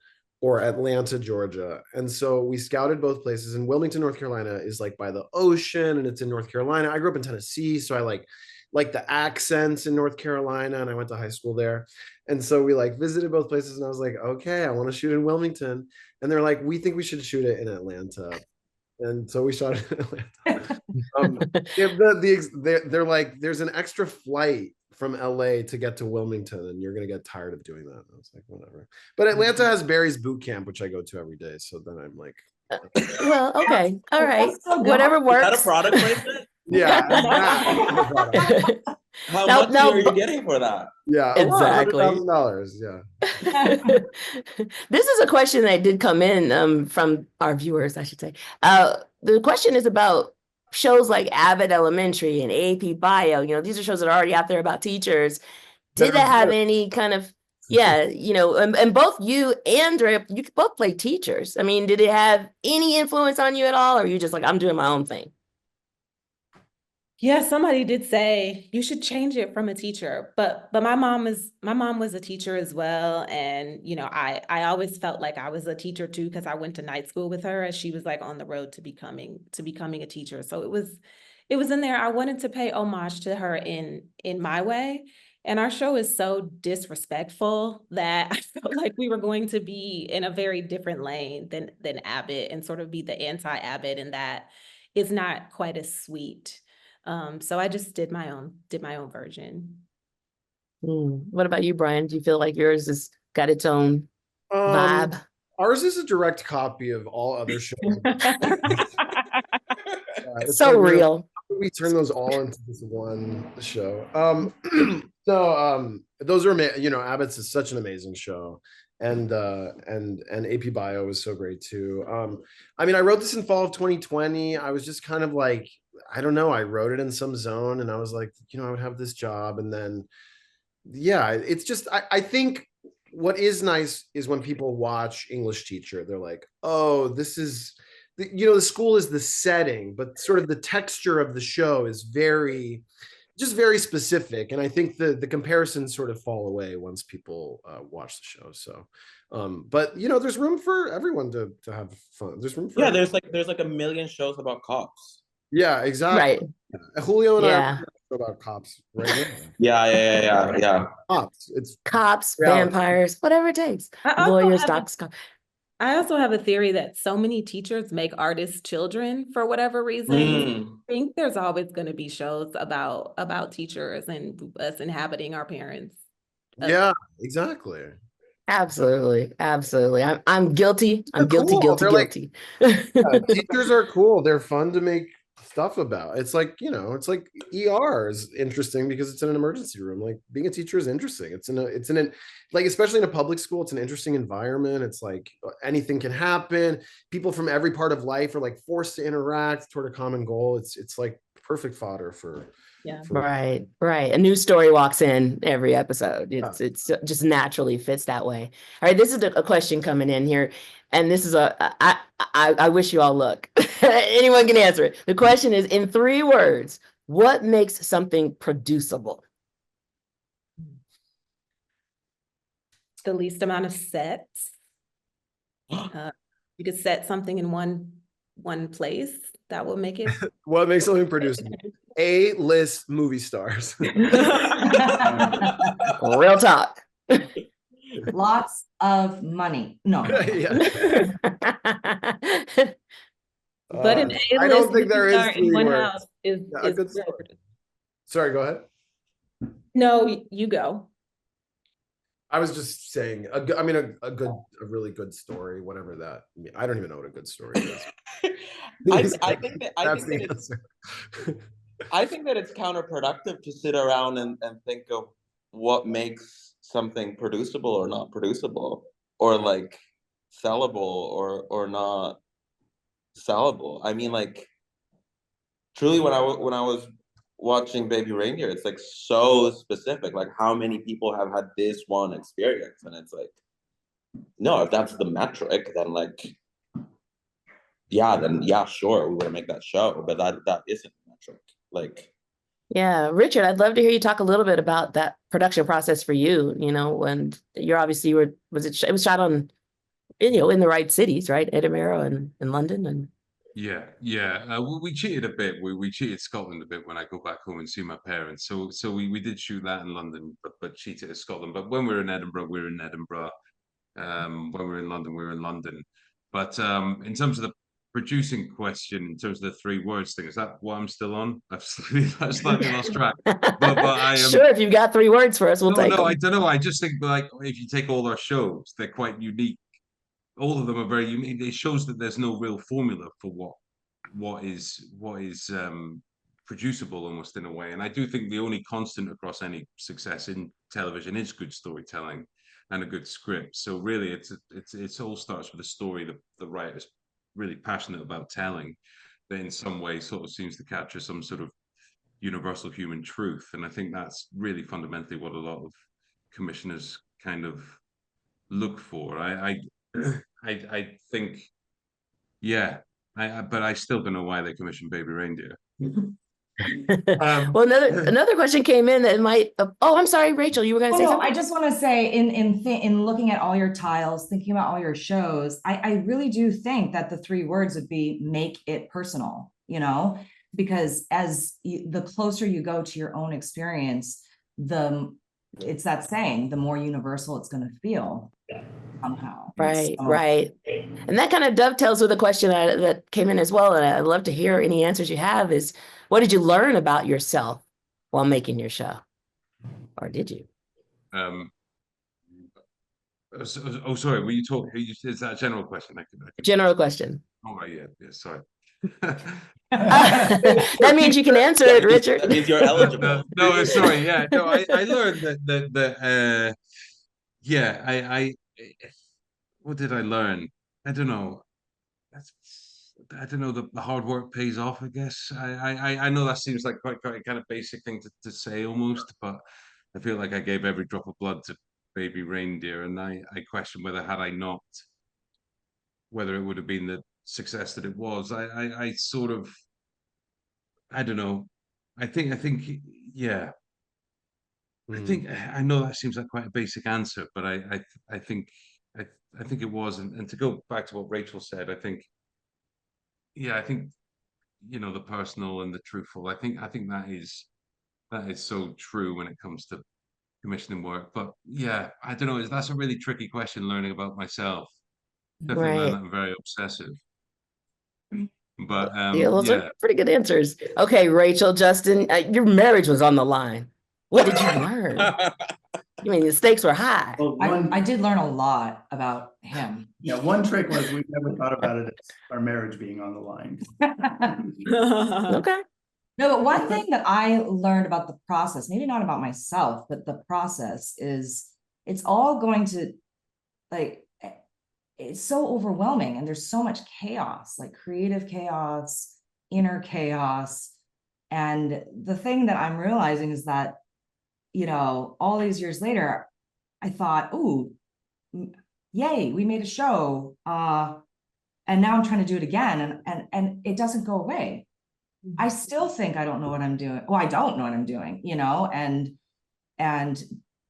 or Atlanta, Georgia. And so we scouted both places. And Wilmington, North Carolina is like by the ocean, and it's in North Carolina. I grew up in Tennessee, so I like the accents in North Carolina, and I went to high school there. And so we like visited both places, and I was like, okay, I want to shoot in Wilmington. And they're like, we think we should shoot it in Atlanta. And so we shot it in Atlanta. They're like, there's an extra flight from LA to get to Wilmington, and you're gonna get tired of doing that. I was like, whatever. But Atlanta has Barry's boot camp, which I go to every day. So then I'm like, well, okay, all right, whatever works. Is that a product placement? yeah. How much are you getting for that? Yeah, exactly. $100,000. Yeah. This is a question that did come in from our viewers, I should say. The question is about shows like Abbott Elementary and AP Bio. You know, these are shows that are already out there about teachers. Did that have any kind of, you know, and both you and Dre, you both play teachers. I mean, did it have any influence on you at all? Or are you just like, I'm doing my own thing? Yeah, somebody did say you should change it from a teacher, but my mom was a teacher as well, and you know, I always felt like I was a teacher too, because I went to night school with her as she was like on the road to becoming a teacher. So it was in there. I wanted to pay homage to her in my way, and our show is so disrespectful that I felt like we were going to be in a very different lane than Abbott, and sort of be the anti-Abbott, and that is not quite as sweet. So I just did my own version. What about you, Brian? Do you feel like yours has got its own vibe? Ours is a direct copy of all other shows. It's so like real. We turn those all into this one show. Those are, you know, Abbott's is such an amazing show. And AP Bio was so great too. I mean, I wrote this in fall of 2020. I was just kind of like, I don't know, I wrote it in some zone, and I was like, you know, I would have this job. And then, yeah, it's just, I think what is nice is when people watch English Teacher, they're like, oh, this is, you know, the school is the setting, but sort of the texture of the show is very specific. And I think the comparisons sort of fall away once people watch the show. So, but you know, there's room for everyone to have fun. There's room for there's like a million shows about cops. Yeah, exactly. Right. Julio and I about cops right now. Yeah. Cops. It's cops, vampires, whatever it takes. Lawyers, docs. I also have a theory that so many teachers make artists children for whatever reason. I think there's always going to be shows about teachers and us inhabiting our parents. Yeah, exactly. Absolutely. I'm guilty. I'm guilty. Teachers are cool. They're fun to make stuff about. It's like, you know, it's like ER is interesting because it's in an emergency room. Like being a teacher is interesting. It's in like, especially in a public school, it's an interesting environment. It's like anything can happen. People from every part of life are like forced to interact toward a common goal. It's like perfect fodder for. Yeah. Right. A new story walks in every episode. It's just naturally fits that way. All right. This is a question coming in here. And this is I wish you all luck. Anyone can answer it. The question is, in 3 words, what makes something producible? The least amount of sets. You could set something in one place. That will make it. What makes something producible? A-list movie stars. Real talk. Lots of money. No. Yeah. But an A-list I don't think there is movie star in 3 one words. house is Yeah, a good good. story. Sorry, go ahead. No, you go. I was just saying, a really good story, whatever that. I don't even know what a good story is. I think that That's the answer. I think that it's counterproductive to sit around and think of what makes something producible or not producible, or like sellable or not sellable. I mean, like, truly, when I was watching Baby Reindeer, it's like so specific, like how many people have had this one experience, and it's like, no, if that's the metric, then like, yeah, sure, we want to make that show, but that isn't the metric. Like, Yeah, Richard, I'd love to hear you talk a little bit about that production process for you. You know, when you're obviously it was shot on, you know, in the right cities, right? Edinburgh and London and. Yeah. We cheated a bit. We cheated Scotland a bit when I go back home and see my parents. So we did shoot that in London, but cheated at Scotland. But when we were in Edinburgh, we were in Edinburgh. When we were in London, we were in London. But in terms of the producing question, in terms of the 3 words thing, is that what I'm still on? I've slightly lost track. But I am Sure, if you've got 3 words for us, we'll take them. I don't know. I just think, like, if you take all our shows, they're quite unique. All of them are very unique. It shows that there's no real formula for what is producible, almost, in a way. And I do think the only constant across any success in television is good storytelling and a good script. So really, it's all starts with a story that the writer's really passionate about telling, that in some way sort of seems to capture some sort of universal human truth. And I think that's really fundamentally what a lot of commissioners kind of look for. I think, yeah, but I still don't know why they commissioned Baby Reindeer. Well, another question came in that might. Oh, I'm sorry, Rachel, you were going to say something. I just want to say, in looking at all your tiles, thinking about all your shows, I really do think that the 3 words would be make it personal. You know, because the closer you go to your own experience, it's that saying, the more universal it's going to feel. Somehow. Right. And that kind of dovetails with a question that came in as well. And I'd love to hear any answers you have is, what did you learn about yourself while making your show? Or did you? Sorry, were you talking, is that a general question? General question. Oh, right, yeah, sorry. That means you can answer it, Richard. That means you're eligible. No, sorry, yeah. No, I learned that what did I learn? I don't know. I don't know, the hard work pays off, I guess. I know that seems like quite kind of basic thing to say almost, but I feel like I gave every drop of blood to Baby Reindeer, and I question whether had I not, whether it would have been the success that it was. I sort of, I don't know. I think yeah. I think, I know that seems like quite a basic answer, but I think it was, and to go back to what Rachel said, I think, you know, the personal and the truthful, I think that is so true when it comes to commissioning work. But yeah, I don't know, that's a really tricky question, learning about myself. Definitely learned that I'm very obsessive. But yeah, those are pretty good answers. Okay, Rachel, Justin, your marriage was on the line. What did you learn? I mean, the stakes were high. Well, I did learn a lot about him. Yeah, one trick was we never thought about it as our marriage being on the line. Okay. No, but one thing that I learned about the process, maybe not about myself, but the process is, it's all going to, like, it's so overwhelming, and there's so much chaos, like creative chaos, inner chaos. And the thing that I'm realizing is that, you know, all these years later, I thought, ooh, yay, we made a show. And now I'm trying to do it again. And it doesn't go away. I still think I don't know what I'm doing. Well, I don't know what I'm doing, you know, and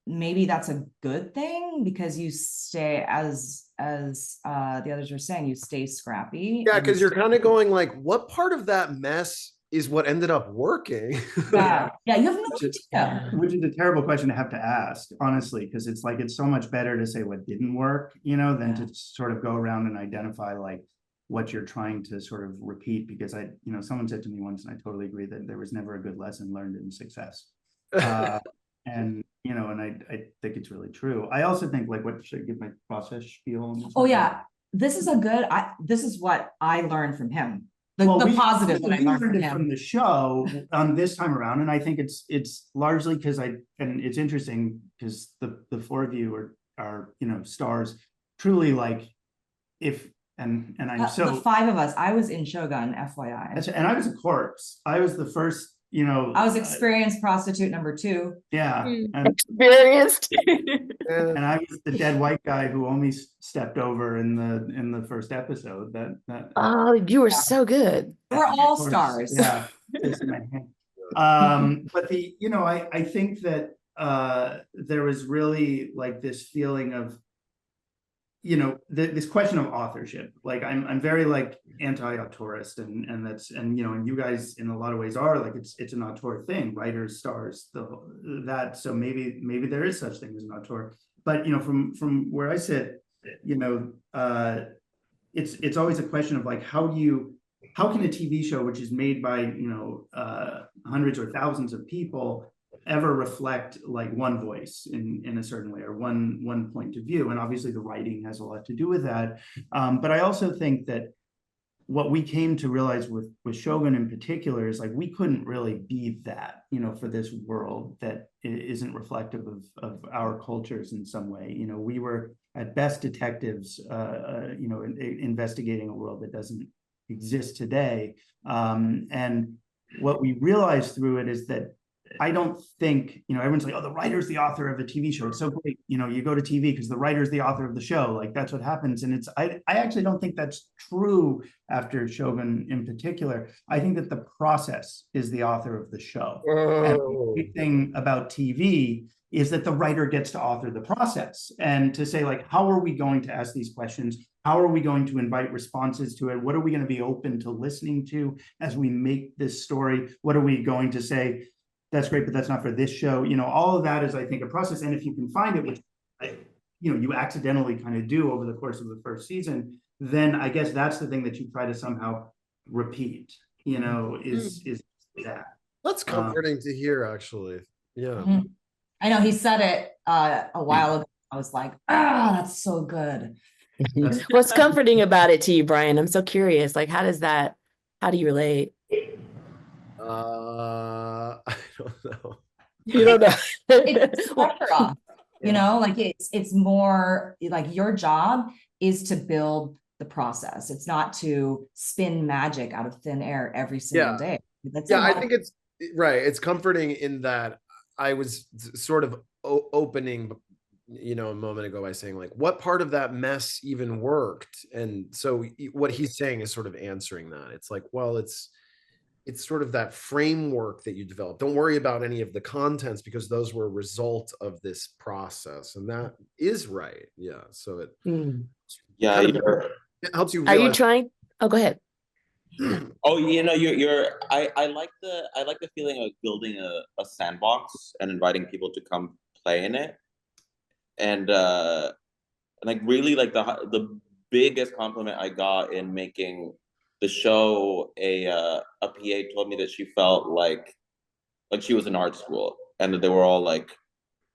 maybe that's a good thing, because you stay, as the others were saying, you stay scrappy. Yeah, because you're kind of going like, what part of that mess is what ended up working. Yeah, you have no Which is, idea. which is a terrible question to have to ask, honestly, because it's like, it's so much better to say what didn't work, you know, than to sort of go around and identify like what you're trying to sort of repeat. Because someone said to me once, and I totally agree, that there was never a good lesson learned in success. And I think it's really true. I also think, like, what should I give my process spiel on this Oh one? yeah, this is this is what I learned from him. The Well, positive that I we learned from learned it him. from the show this time around, and I think it's largely because and it's interesting because the four of you are stars, truly, like, and I'm so The five of us, I was in Shōgun, FYI. and I was a corpse. I was the first, I was experienced prostitute number 2. yeah, and Experienced. I was the dead white guy who only stepped over in the first episode. That Oh, you were so good. We're all of course, stars. Yeah. But I think that there was really like this feeling of this question of authorship. Like I'm very like anti-auteurist, and that's and you guys in a lot of ways are like it's an auteur thing, writers, stars, so maybe there is such thing as an auteur. But from where I sit, it's always a question of like how can a TV show which is made by hundreds or thousands of people ever reflect like one voice in a certain way, or one point of view. And obviously the writing has a lot to do with that. But I also think that what we came to realize with Shōgun in particular is like we couldn't really be that, for this world that isn't reflective of our cultures in some way. We were at best detectives, investigating a world that doesn't exist today. And what we realized through it is that I don't think, everyone's like, oh, the writer's the author of a TV show. It's so great. You go to TV because the writer's the author of the show. Like that's what happens. And I actually don't think that's true after Shōgun in particular. I think that the process is the author of the show. And the big thing about TV is that the writer gets to author the process and to say like, how are we going to ask these questions? How are we going to invite responses to it? What are we going to be open to listening to as we make this story? What are we going to say? That's great, but that's not for this show. All of that is, I think, a process. And if you can find it, which you accidentally kind of do over the course of the first season, then I guess that's the thing that you try to somehow repeat. Is that. That's comforting to hear, actually. Yeah. I know he said it a while ago. I was like, that's so good. What's comforting about it to you, Brian? I'm so curious. Like, how do you relate? I don't know. You don't know. It's pressure off, like it's more like your job is to build the process. It's not to spin magic out of thin air every single day. I think it's right. It's comforting in that I was sort of opening, a moment ago by saying like, what part of that mess even worked? And so what he's saying is sort of answering that. It's like, well, it's sort of that framework that you develop. Don't worry about any of the contents because those were a result of this process. And that is right. Yeah. So it it helps you realize. Are you trying? Oh, go ahead. Oh, I like the feeling of building a sandbox and inviting people to come play in it. And like really like the biggest compliment I got in making the show, a PA told me that she felt like she was in art school and that they were all like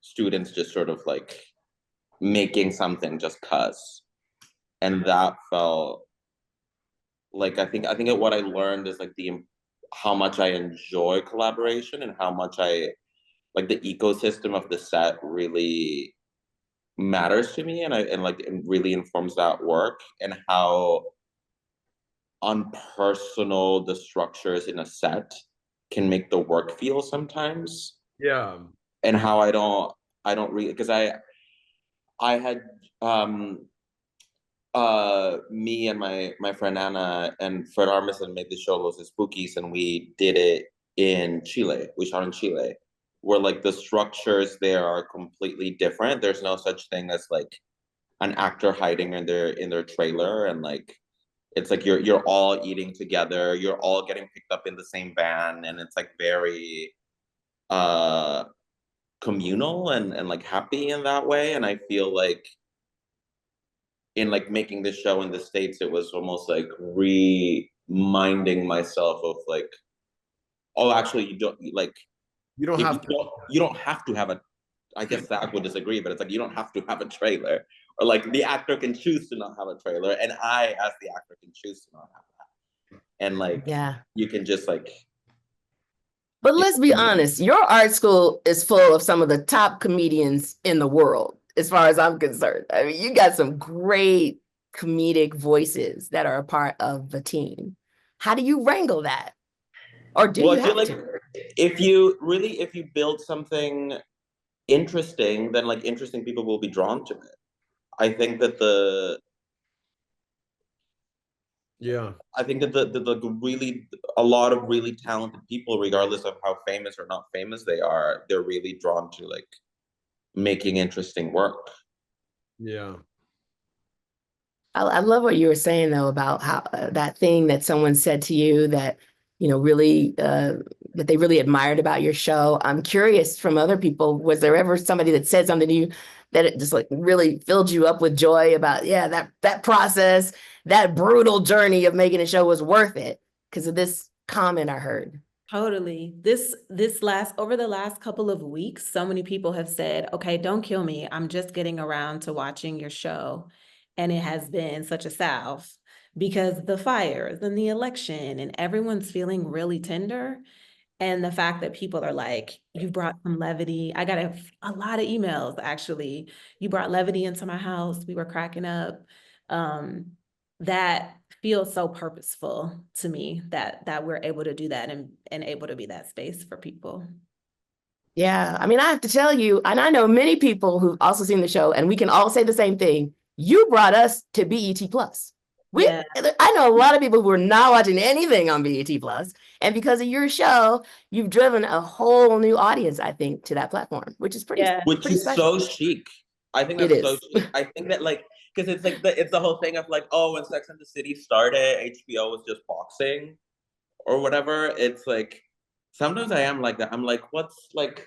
students just sort of like making something just cuz. And that felt like I think what I learned is like how much I enjoy collaboration and how much I like the ecosystem of the set really matters to me, and it really informs that work, and how unpersonal the structures in a set can make the work feel sometimes. Yeah. And how I don't really, because I had me and my friend Anna and Fred Armisen made the show Los Spookies, and we did it in Chile. We shot in Chile, where like the structures there are completely different. There's no such thing as like an actor hiding in their trailer and like it's like you're all eating together, you're all getting picked up in the same van, and it's like very communal and like happy in that way. And I feel like in like making this show in the States, it was almost like reminding myself of like, oh, actually you don't like, You don't have to. you don't have to have a, I guess Zach would disagree, but it's like you don't have to have a trailer, or like the actor can choose to not have a trailer, and I as the actor can choose to not have that, and like Yeah. you can just like. But let's be honest, your art school is full of some of the top comedians in the world, as far as I'm concerned. I mean, you got some great comedic voices that are a part of the team. How do you wrangle that? Or do Well, you I feel have like to? if you build something interesting, then like interesting people will be drawn to it. I think that the really a lot of really talented people, regardless of how famous or not famous they are, they're really drawn to like making interesting work. Yeah. I love what you were saying though about how that thing that someone said to you that, you know, really that they really admired about your show. I'm curious from other people, was there ever somebody that said something to you that it just like really filled you up with joy about, yeah, that process, that brutal journey of making a show was worth it because of this comment I heard? Totally. Over the last couple of weeks, so many people have said, okay, don't kill me. I'm just getting around to watching your show. And it has been such a salve because the fires and the election and everyone's feeling really tender. And the fact that people are like, you brought some levity. I got a lot of emails, actually. You brought levity into my house. We were cracking up. That feels so purposeful to me that we're able to do that and able to be that space for people. Yeah, I mean, I have to tell you, and I know many people who've also seen the show, and we can all say the same thing. You brought us to BET Plus. Yeah. I know a lot of people who are not watching anything on BET Plus, and because of your show, you've driven a whole new audience, I think, to that platform, which is pretty special. So chic. I think that's so chic. I think that like, because it's like it's the whole thing of like, oh, when Sex and the City started, HBO was just boxing or whatever. It's like sometimes I am like that. I'm like, what's like,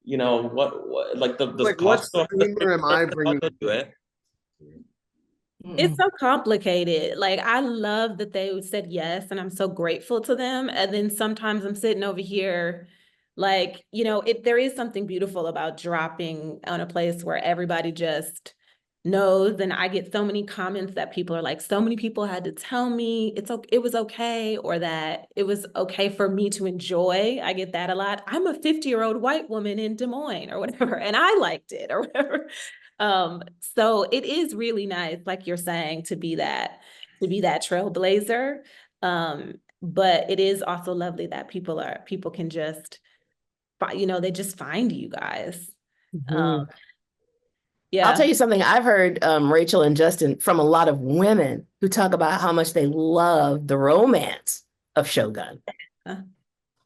you know, what like the like what streamer am I bringing to it? It's so complicated. Like, I love that they said yes, and I'm so grateful to them. And then sometimes I'm sitting over here, like, you know, there is something beautiful about dropping on a place where everybody just knows. And I get so many comments that people are like, so many people had to tell me it was okay, or that it was okay for me to enjoy. I get that a lot. I'm a 50-year-old white woman in Des Moines or whatever, and I liked it or whatever. So it is really nice, like you're saying, to be that trailblazer. But it is also lovely that people can just, you know, they just find you guys. Yeah. I'll tell you something. I've heard Rachel and Justin from a lot of women who talk about how much they love the romance of Shōgun.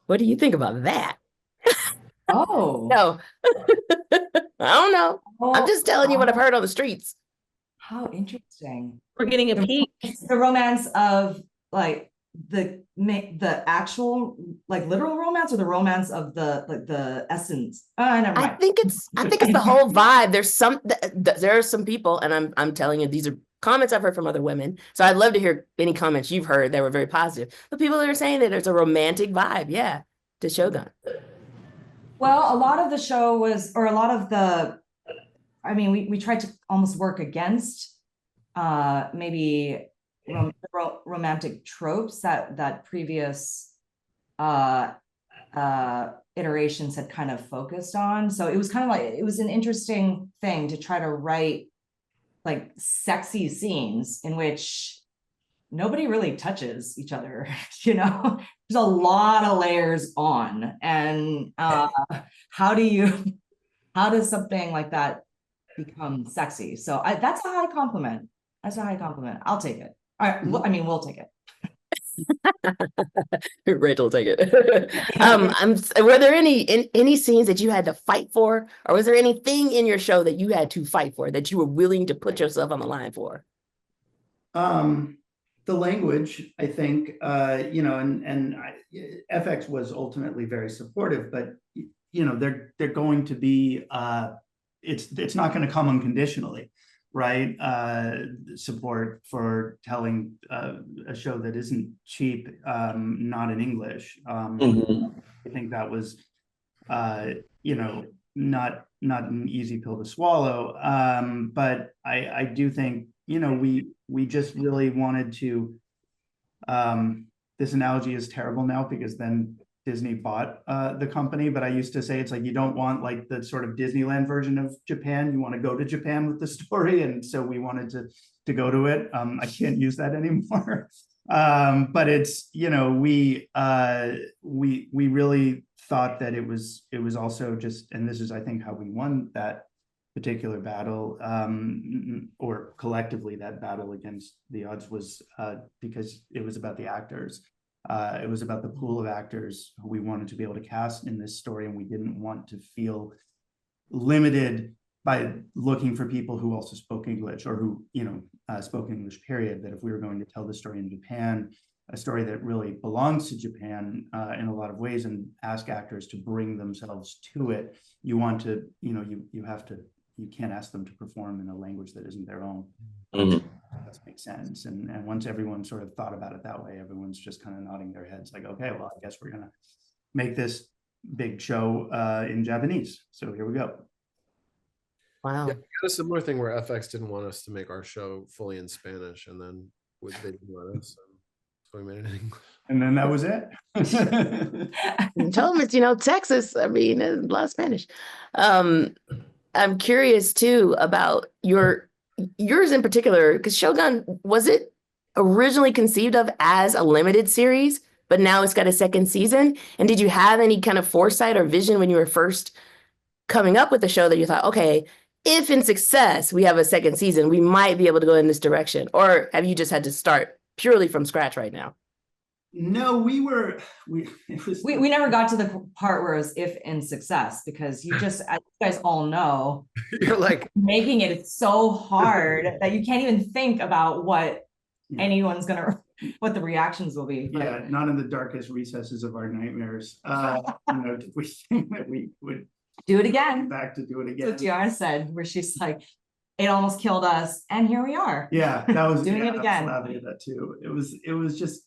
What do you think about that? Oh. No. I don't know. I'm just telling you what I've heard on the streets. How interesting. We're getting a peek. The romance of like the actual like literal romance, or the romance of the essence. Never mind. I think it's the whole vibe. There are some people, and I'm telling you, these are comments I've heard from other women. So I'd love to hear any comments you've heard that were very positive. But people that are saying that there's a romantic vibe, yeah, to Shōgun. Well, a lot of the show was, or a lot of the, I mean, we tried to almost work against maybe romantic tropes that previous iterations had kind of focused on. So it was kind of like, it was an interesting thing to try to write like sexy scenes in which nobody really touches each other, you know. There's a lot of layers on, and how does something like that become sexy? So that's a high compliment. I'll take it. All right. Well, I mean, we'll take it. Rachel, take it. Were there any scenes that you had to fight for, or was there anything in your show that you had to fight for, that you were willing to put yourself on the line for? the language, I think, FX was ultimately very supportive, but they're going to be it's not going to come unconditionally, right? Support for telling a show that isn't cheap, not in English. I think that was not an easy pill to swallow. But I do think, we just really wanted to, this analogy is terrible now because then Disney bought the company, but I used to say it's like you don't want like the sort of Disneyland version of Japan. You want to go to Japan with the story, and so we wanted to go to it. I can't use that anymore, but it's we really thought that it was also just, and this is I think how we won that particular battle, or collectively that battle against the odds, was because it was about the actors. It was about the pool of actors who we wanted to be able to cast in this story, and we didn't want to feel limited by looking for people who also spoke English or who spoke English, period. That if we were going to tell the story in Japan, a story that really belongs to Japan in a lot of ways, and ask actors to bring themselves to it, you want to, you can't ask them to perform in a language that isn't their own. That makes sense. And once everyone sort of thought about it that way, everyone's just kind of nodding their heads like, okay, well, I guess we're gonna make this big show in Japanese. So here we go. Wow. Yeah, we had a similar thing where FX didn't want us to make our show fully in Spanish, and then they didn't let us, so we made it in English. And then that was it. Tell them it's, Texas. I mean, a lot of Spanish. I'm curious too about yours in particular, because Shōgun, was it originally conceived of as a limited series, but now it's got a second season? And did you have any kind of foresight or vision when you were first coming up with the show that you thought, okay, if in success we have a second season, we might be able to go in this direction? Or have you just had to start purely from scratch right now? No, we never got to the part where it was if in success, because you just, as you guys all know, You're like making it so hard that you can't even think about what anyone's what the reactions will be. Yeah, not in the darkest recesses of our nightmares. Did we think that we would do it again? Back to do it again. That's what Diarra said, where she's like, it almost killed us, and here we are. Yeah, that was doing it again. I was laughing at that too. It was just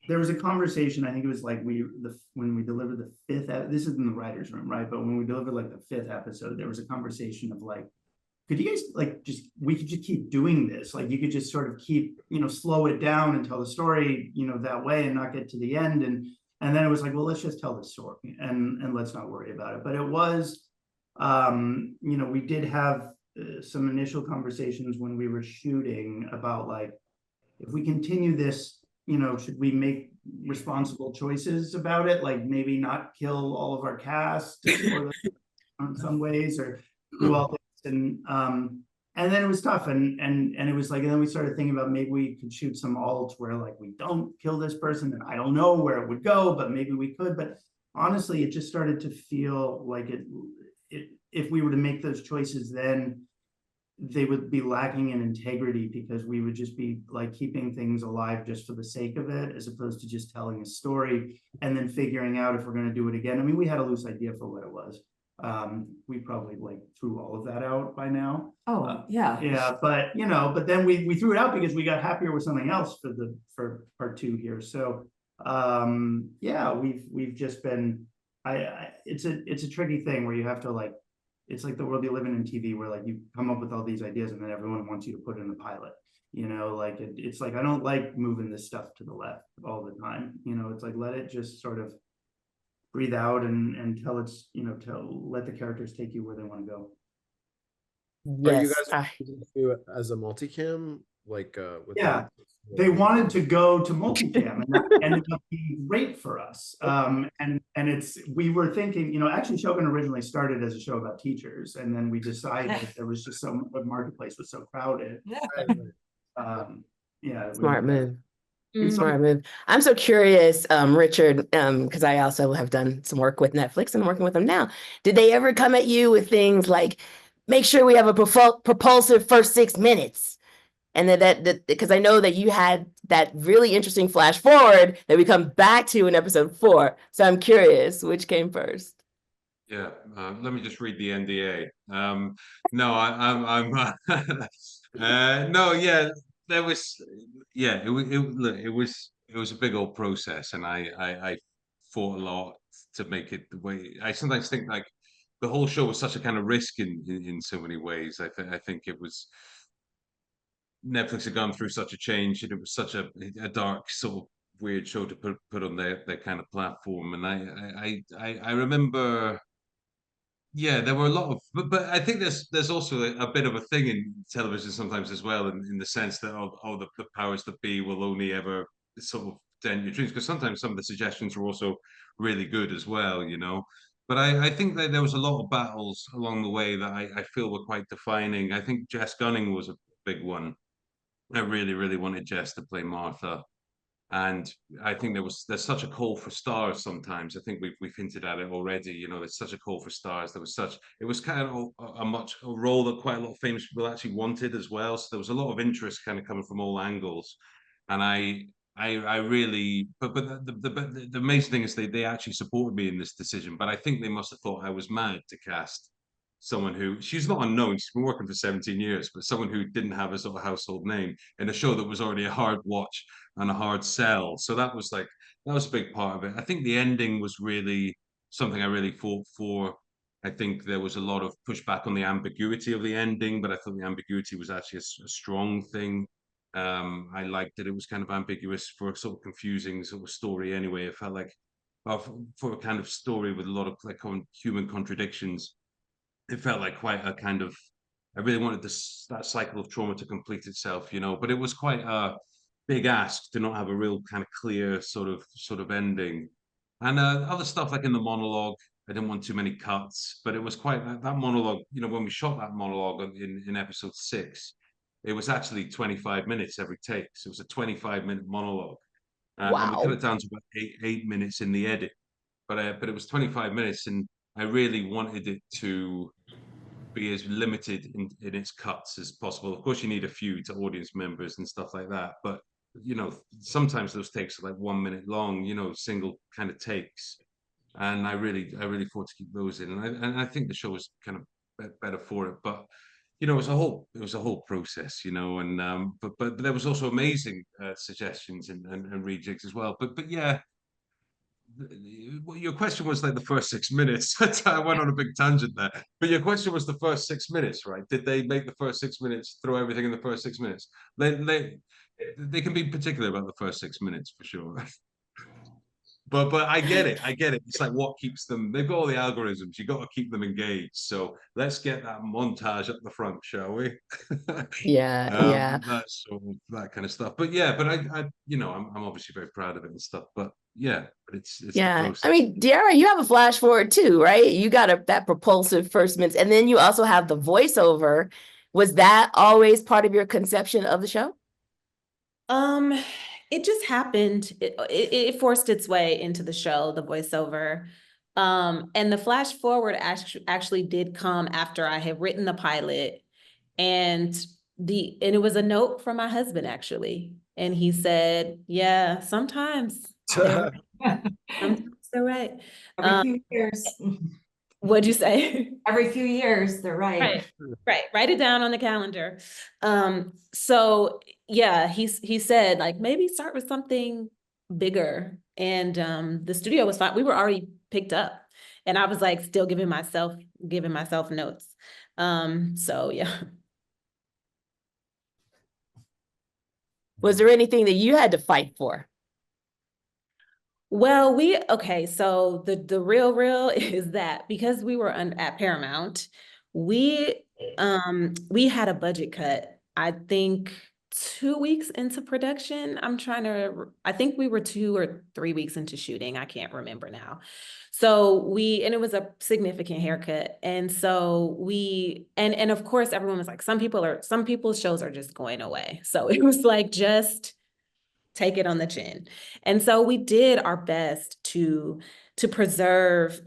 there was a conversation, I think it was like when we delivered the fifth, this is in the writer's room, right? But when we delivered like the fifth episode, there was a conversation of like, could you guys we could just keep doing this? Like you could just sort of keep, slow it down and tell the story, that way and not get to the end. And then it was like, well, let's just tell the story and let's not worry about it. But it was, we did have some initial conversations when we were shooting about like, if we continue this, should we make responsible choices about it? Like maybe not kill all of our cast in some ways, or do all this. And then it was tough. And it was like, and then we started thinking about maybe we could shoot some alts where like, we don't kill this person, and I don't know where it would go, but maybe we could. But honestly, it just started to feel like if we were to make those choices, then they would be lacking in integrity, because we would just be like keeping things alive just for the sake of it, as opposed to just telling a story and then figuring out if we're going to do it again. I mean, we had a loose idea for what it was. We probably like threw all of that out by now. Oh, yeah. Yeah, but but then we threw it out because we got happier with something else for part two here. So yeah, we've just been, it's a tricky thing where you have to like, it's like the world you live in TV, where like you come up with all these ideas and then everyone wants you to put in the pilot, like it's like, I don't like moving this stuff to the left all the time. It's like, let it just sort of breathe out and tell it's, to let the characters take you where they want to go. Yes. Are you guys do it as a multicam? Like with they wanted to go to multicam, and that ended up being great for us. And we were thinking, actually Shōgun originally started as a show about teachers, and then we decided there was just the marketplace was so crowded. Smart move. Smart move. I'm so curious, Richard, because I also have done some work with Netflix and I'm working with them now. Did they ever come at you with things like, make sure we have a propulsive first 6 minutes? And then that because I know that you had that really interesting flash forward that we come back to in episode 4. So I'm curious, which came first? Yeah, let me just read the NDA. No, I'm no, yeah, there was, yeah, it was a big old process, and I fought a lot to make it the way. I sometimes think like the whole show was such a kind of risk in so many ways. I think it was Netflix had gone through such a change, and it was such a dark sort of weird show to put on their kind of platform, and I remember. Yeah, there were a lot of, but I think there's also a bit of a thing in television sometimes as well, in the sense that the powers that be will only ever sort of dent your dreams, because sometimes some of the suggestions were also really good as well, you know. But I think that there was a lot of battles along the way that I feel were quite defining. I think Jess Gunning was a big one. I really, really wanted Jess to play Martha. And I think there's such a call for stars sometimes. I think we've hinted at it already. You know, there's such a call for stars. It was kind of a role that quite a lot of famous people actually wanted as well. So there was a lot of interest kind of coming from all angles. And I really, but the amazing thing is they actually supported me in this decision. But I think they must have thought I was mad to cast someone who, she's not unknown. She's been working for 17 years, but someone who didn't have a sort of household name in a show that was already a hard watch and a hard sell. So that was a big part of it. I think the ending was really something I really fought for. I think there was a lot of pushback on the ambiguity of the ending, but I thought the ambiguity was actually a strong thing. I liked that it was kind of ambiguous for a sort of confusing sort of story anyway. It felt like for a kind of story with a lot of like human contradictions, it felt like quite a kind of, I really wanted that cycle of trauma to complete itself, you know, but it was quite a big ask to not have a real kind of clear sort of ending. And other stuff like in the monologue, I didn't want too many cuts, but it was quite that monologue, you know, when we shot that monologue in episode 6, it was actually 25 minutes every take. So it was a 25-minute monologue. And we cut Wow. it down to about eight minutes in the edit. But it was 25 minutes, and I really wanted it to be as limited in its cuts as possible. Of course, you need a few to audience members and stuff like that, but you know, sometimes those takes are like 1 minute long, you know, single kind of takes. And I really fought to keep those in, and I think the show was kind of better for it. But you know, it was a whole process, you know, and but there was also amazing suggestions and rejigs as well. But yeah, your question was like the first 6 minutes. I went on a big tangent there, but your question was the first 6 minutes, right? Did they make the first 6 minutes, throw everything in the first 6 minutes? They can be particular about the first 6 minutes for sure. But I get it. It's like what keeps them. They've got all the algorithms. You got to keep them engaged. So let's get that montage up the front, shall we? Yeah. That's sort of that kind of stuff. But yeah, but I you know, I'm obviously very proud of it and stuff. But yeah, but it's the Yeah. process. I mean, Diarra, you have a flash forward too, right? You got that propulsive first minutes, and then you also have the voiceover. Was that always part of your conception of the show? It just happened. It forced its way into the show, the voiceover. And the flash forward actually did come after I had written the pilot, and it was a note from my husband actually. And he said, yeah, sometimes they're right. Every few years. What'd you say? Every few years, they're right. Right. Write it down on the calendar. So yeah, he said like maybe start with something bigger. And the studio was fine. We were already picked up, and I was like still giving myself notes. So yeah. Was there anything that you had to fight for? Well, so the real is that because we were at Paramount, we had a budget cut, I think 2 weeks into production. I think we were 2 or 3 weeks into shooting. I can't remember now. So and it was a significant haircut. And so and of course everyone was like, some people's shows are just going away. So it was like, just take it on the chin. And so we did our best to preserve,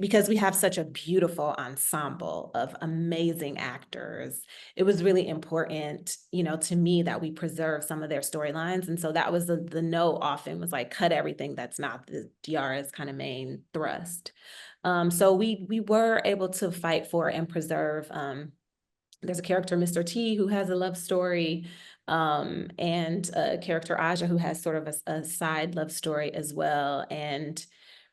because we have such a beautiful ensemble of amazing actors, it was really important, you know, to me that we preserve some of their storylines. And so that was the note often was like, cut everything that's not the Diarra's kind of main thrust. So we were able to fight for and preserve. There's a character, Mr. T, who has a love story, and a character, Aja, who has sort of a side love story as well. And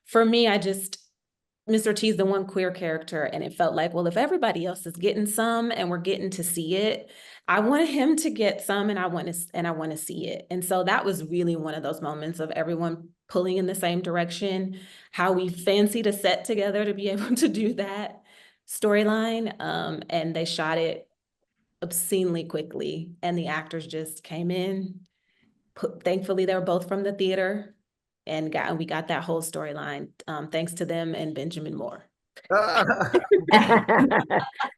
for me, Mr. T is the one queer character, and it felt like, well, if everybody else is getting some and we're getting to see it, I wanted him to get some, and I want to see it. And so that was really one of those moments of everyone pulling in the same direction, how we fancied a set together to be able to do that storyline. And they shot it obscenely quickly, and the actors just came in. Thankfully, they were both from the theater, and we got that whole storyline, thanks to them and Benjamin Moore.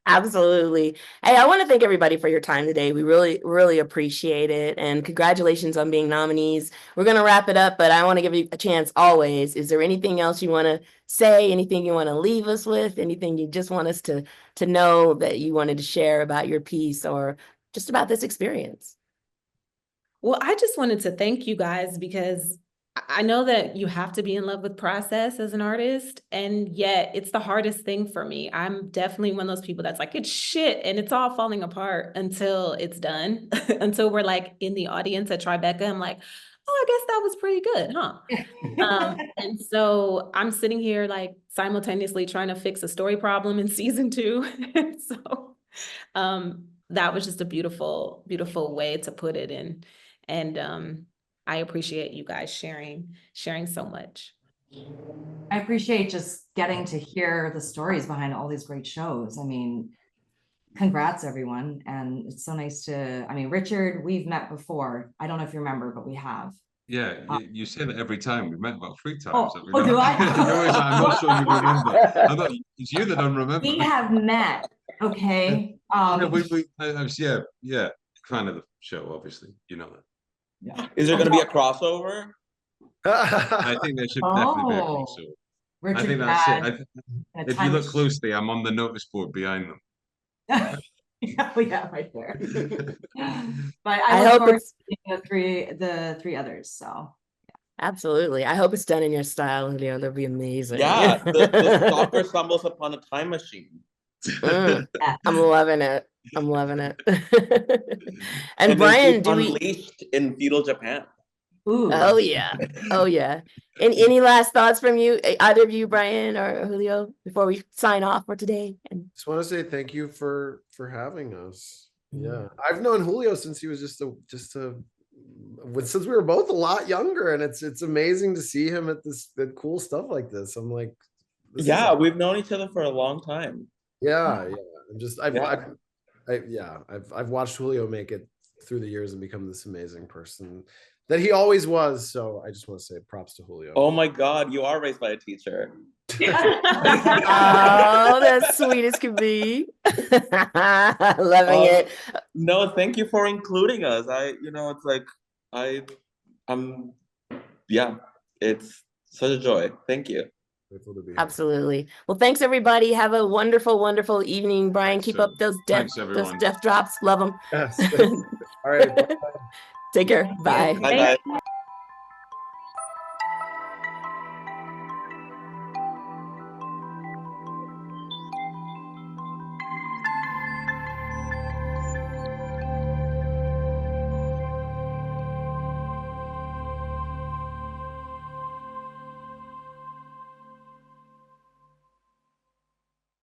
Absolutely. Hey, I want to thank everybody for your time today. We really, really appreciate it. And congratulations on being nominees. We're going to wrap it up, but I want to give you a chance always. Is there anything else you want to say? Anything you want to leave us with? Anything you just want us to know that you wanted to share about your piece or just about this experience? Well, I just wanted to thank you guys, because I know that you have to be in love with process as an artist, and yet it's the hardest thing for me. I'm definitely one of those people that's like, it's shit and it's all falling apart until it's done. Until we're like in the audience at Tribeca, I'm like, oh, I guess that was pretty good, huh? And so I'm sitting here like simultaneously trying to fix a story problem in season 2. So that was just a beautiful, beautiful way to put it in. And I appreciate you guys sharing so much. I appreciate just getting to hear the stories behind all these great shows. I mean, congrats everyone. And it's so nice to, I mean, Richard, we've met before. I don't know if you remember, but we have. Yeah, you say that every time. We've met about 3 times. Oh, do I? I'm not sure you remember. I thought it's you that don't remember. We have met, okay? Yeah, fan of the show, obviously. You know that. Yeah. Is there going to be a crossover? I think there should definitely be a crossover. Richard, I think that's Gadd, it. If you look closely, I'm on the notice board behind them. Yeah, right there. But I I look hope forward it's to the three others. So absolutely. I hope it's done in your style, Julio. That'd be amazing. Yeah, the stalker stumbles upon a time machine. I'm loving it. I'm loving it. And then Brian, she's do we? unleashed in feudal Japan. ooh. Oh yeah. Oh yeah. And any last thoughts from you, either of you, Brian or Julio, before we sign off for today? And Just want to say thank you for having us. Yeah, I've known Julio since he was since we were both a lot younger, and it's amazing to see him at the cool stuff like this. I'm like, Yeah, we've known each other for a long time. yeah. I've watched Julio make it through the years and become this amazing person that he always was. So I just want to say props to Julio. Oh my God, you are raised by a teacher. oh, that's sweet as can be. Loving it. No, thank you for including us. It's such a joy. Thank you. Absolutely. Well, thanks everybody. Have a wonderful, wonderful evening. Brian, keep up those death drops. Love them. Yes. All right. Take care. Bye. Bye.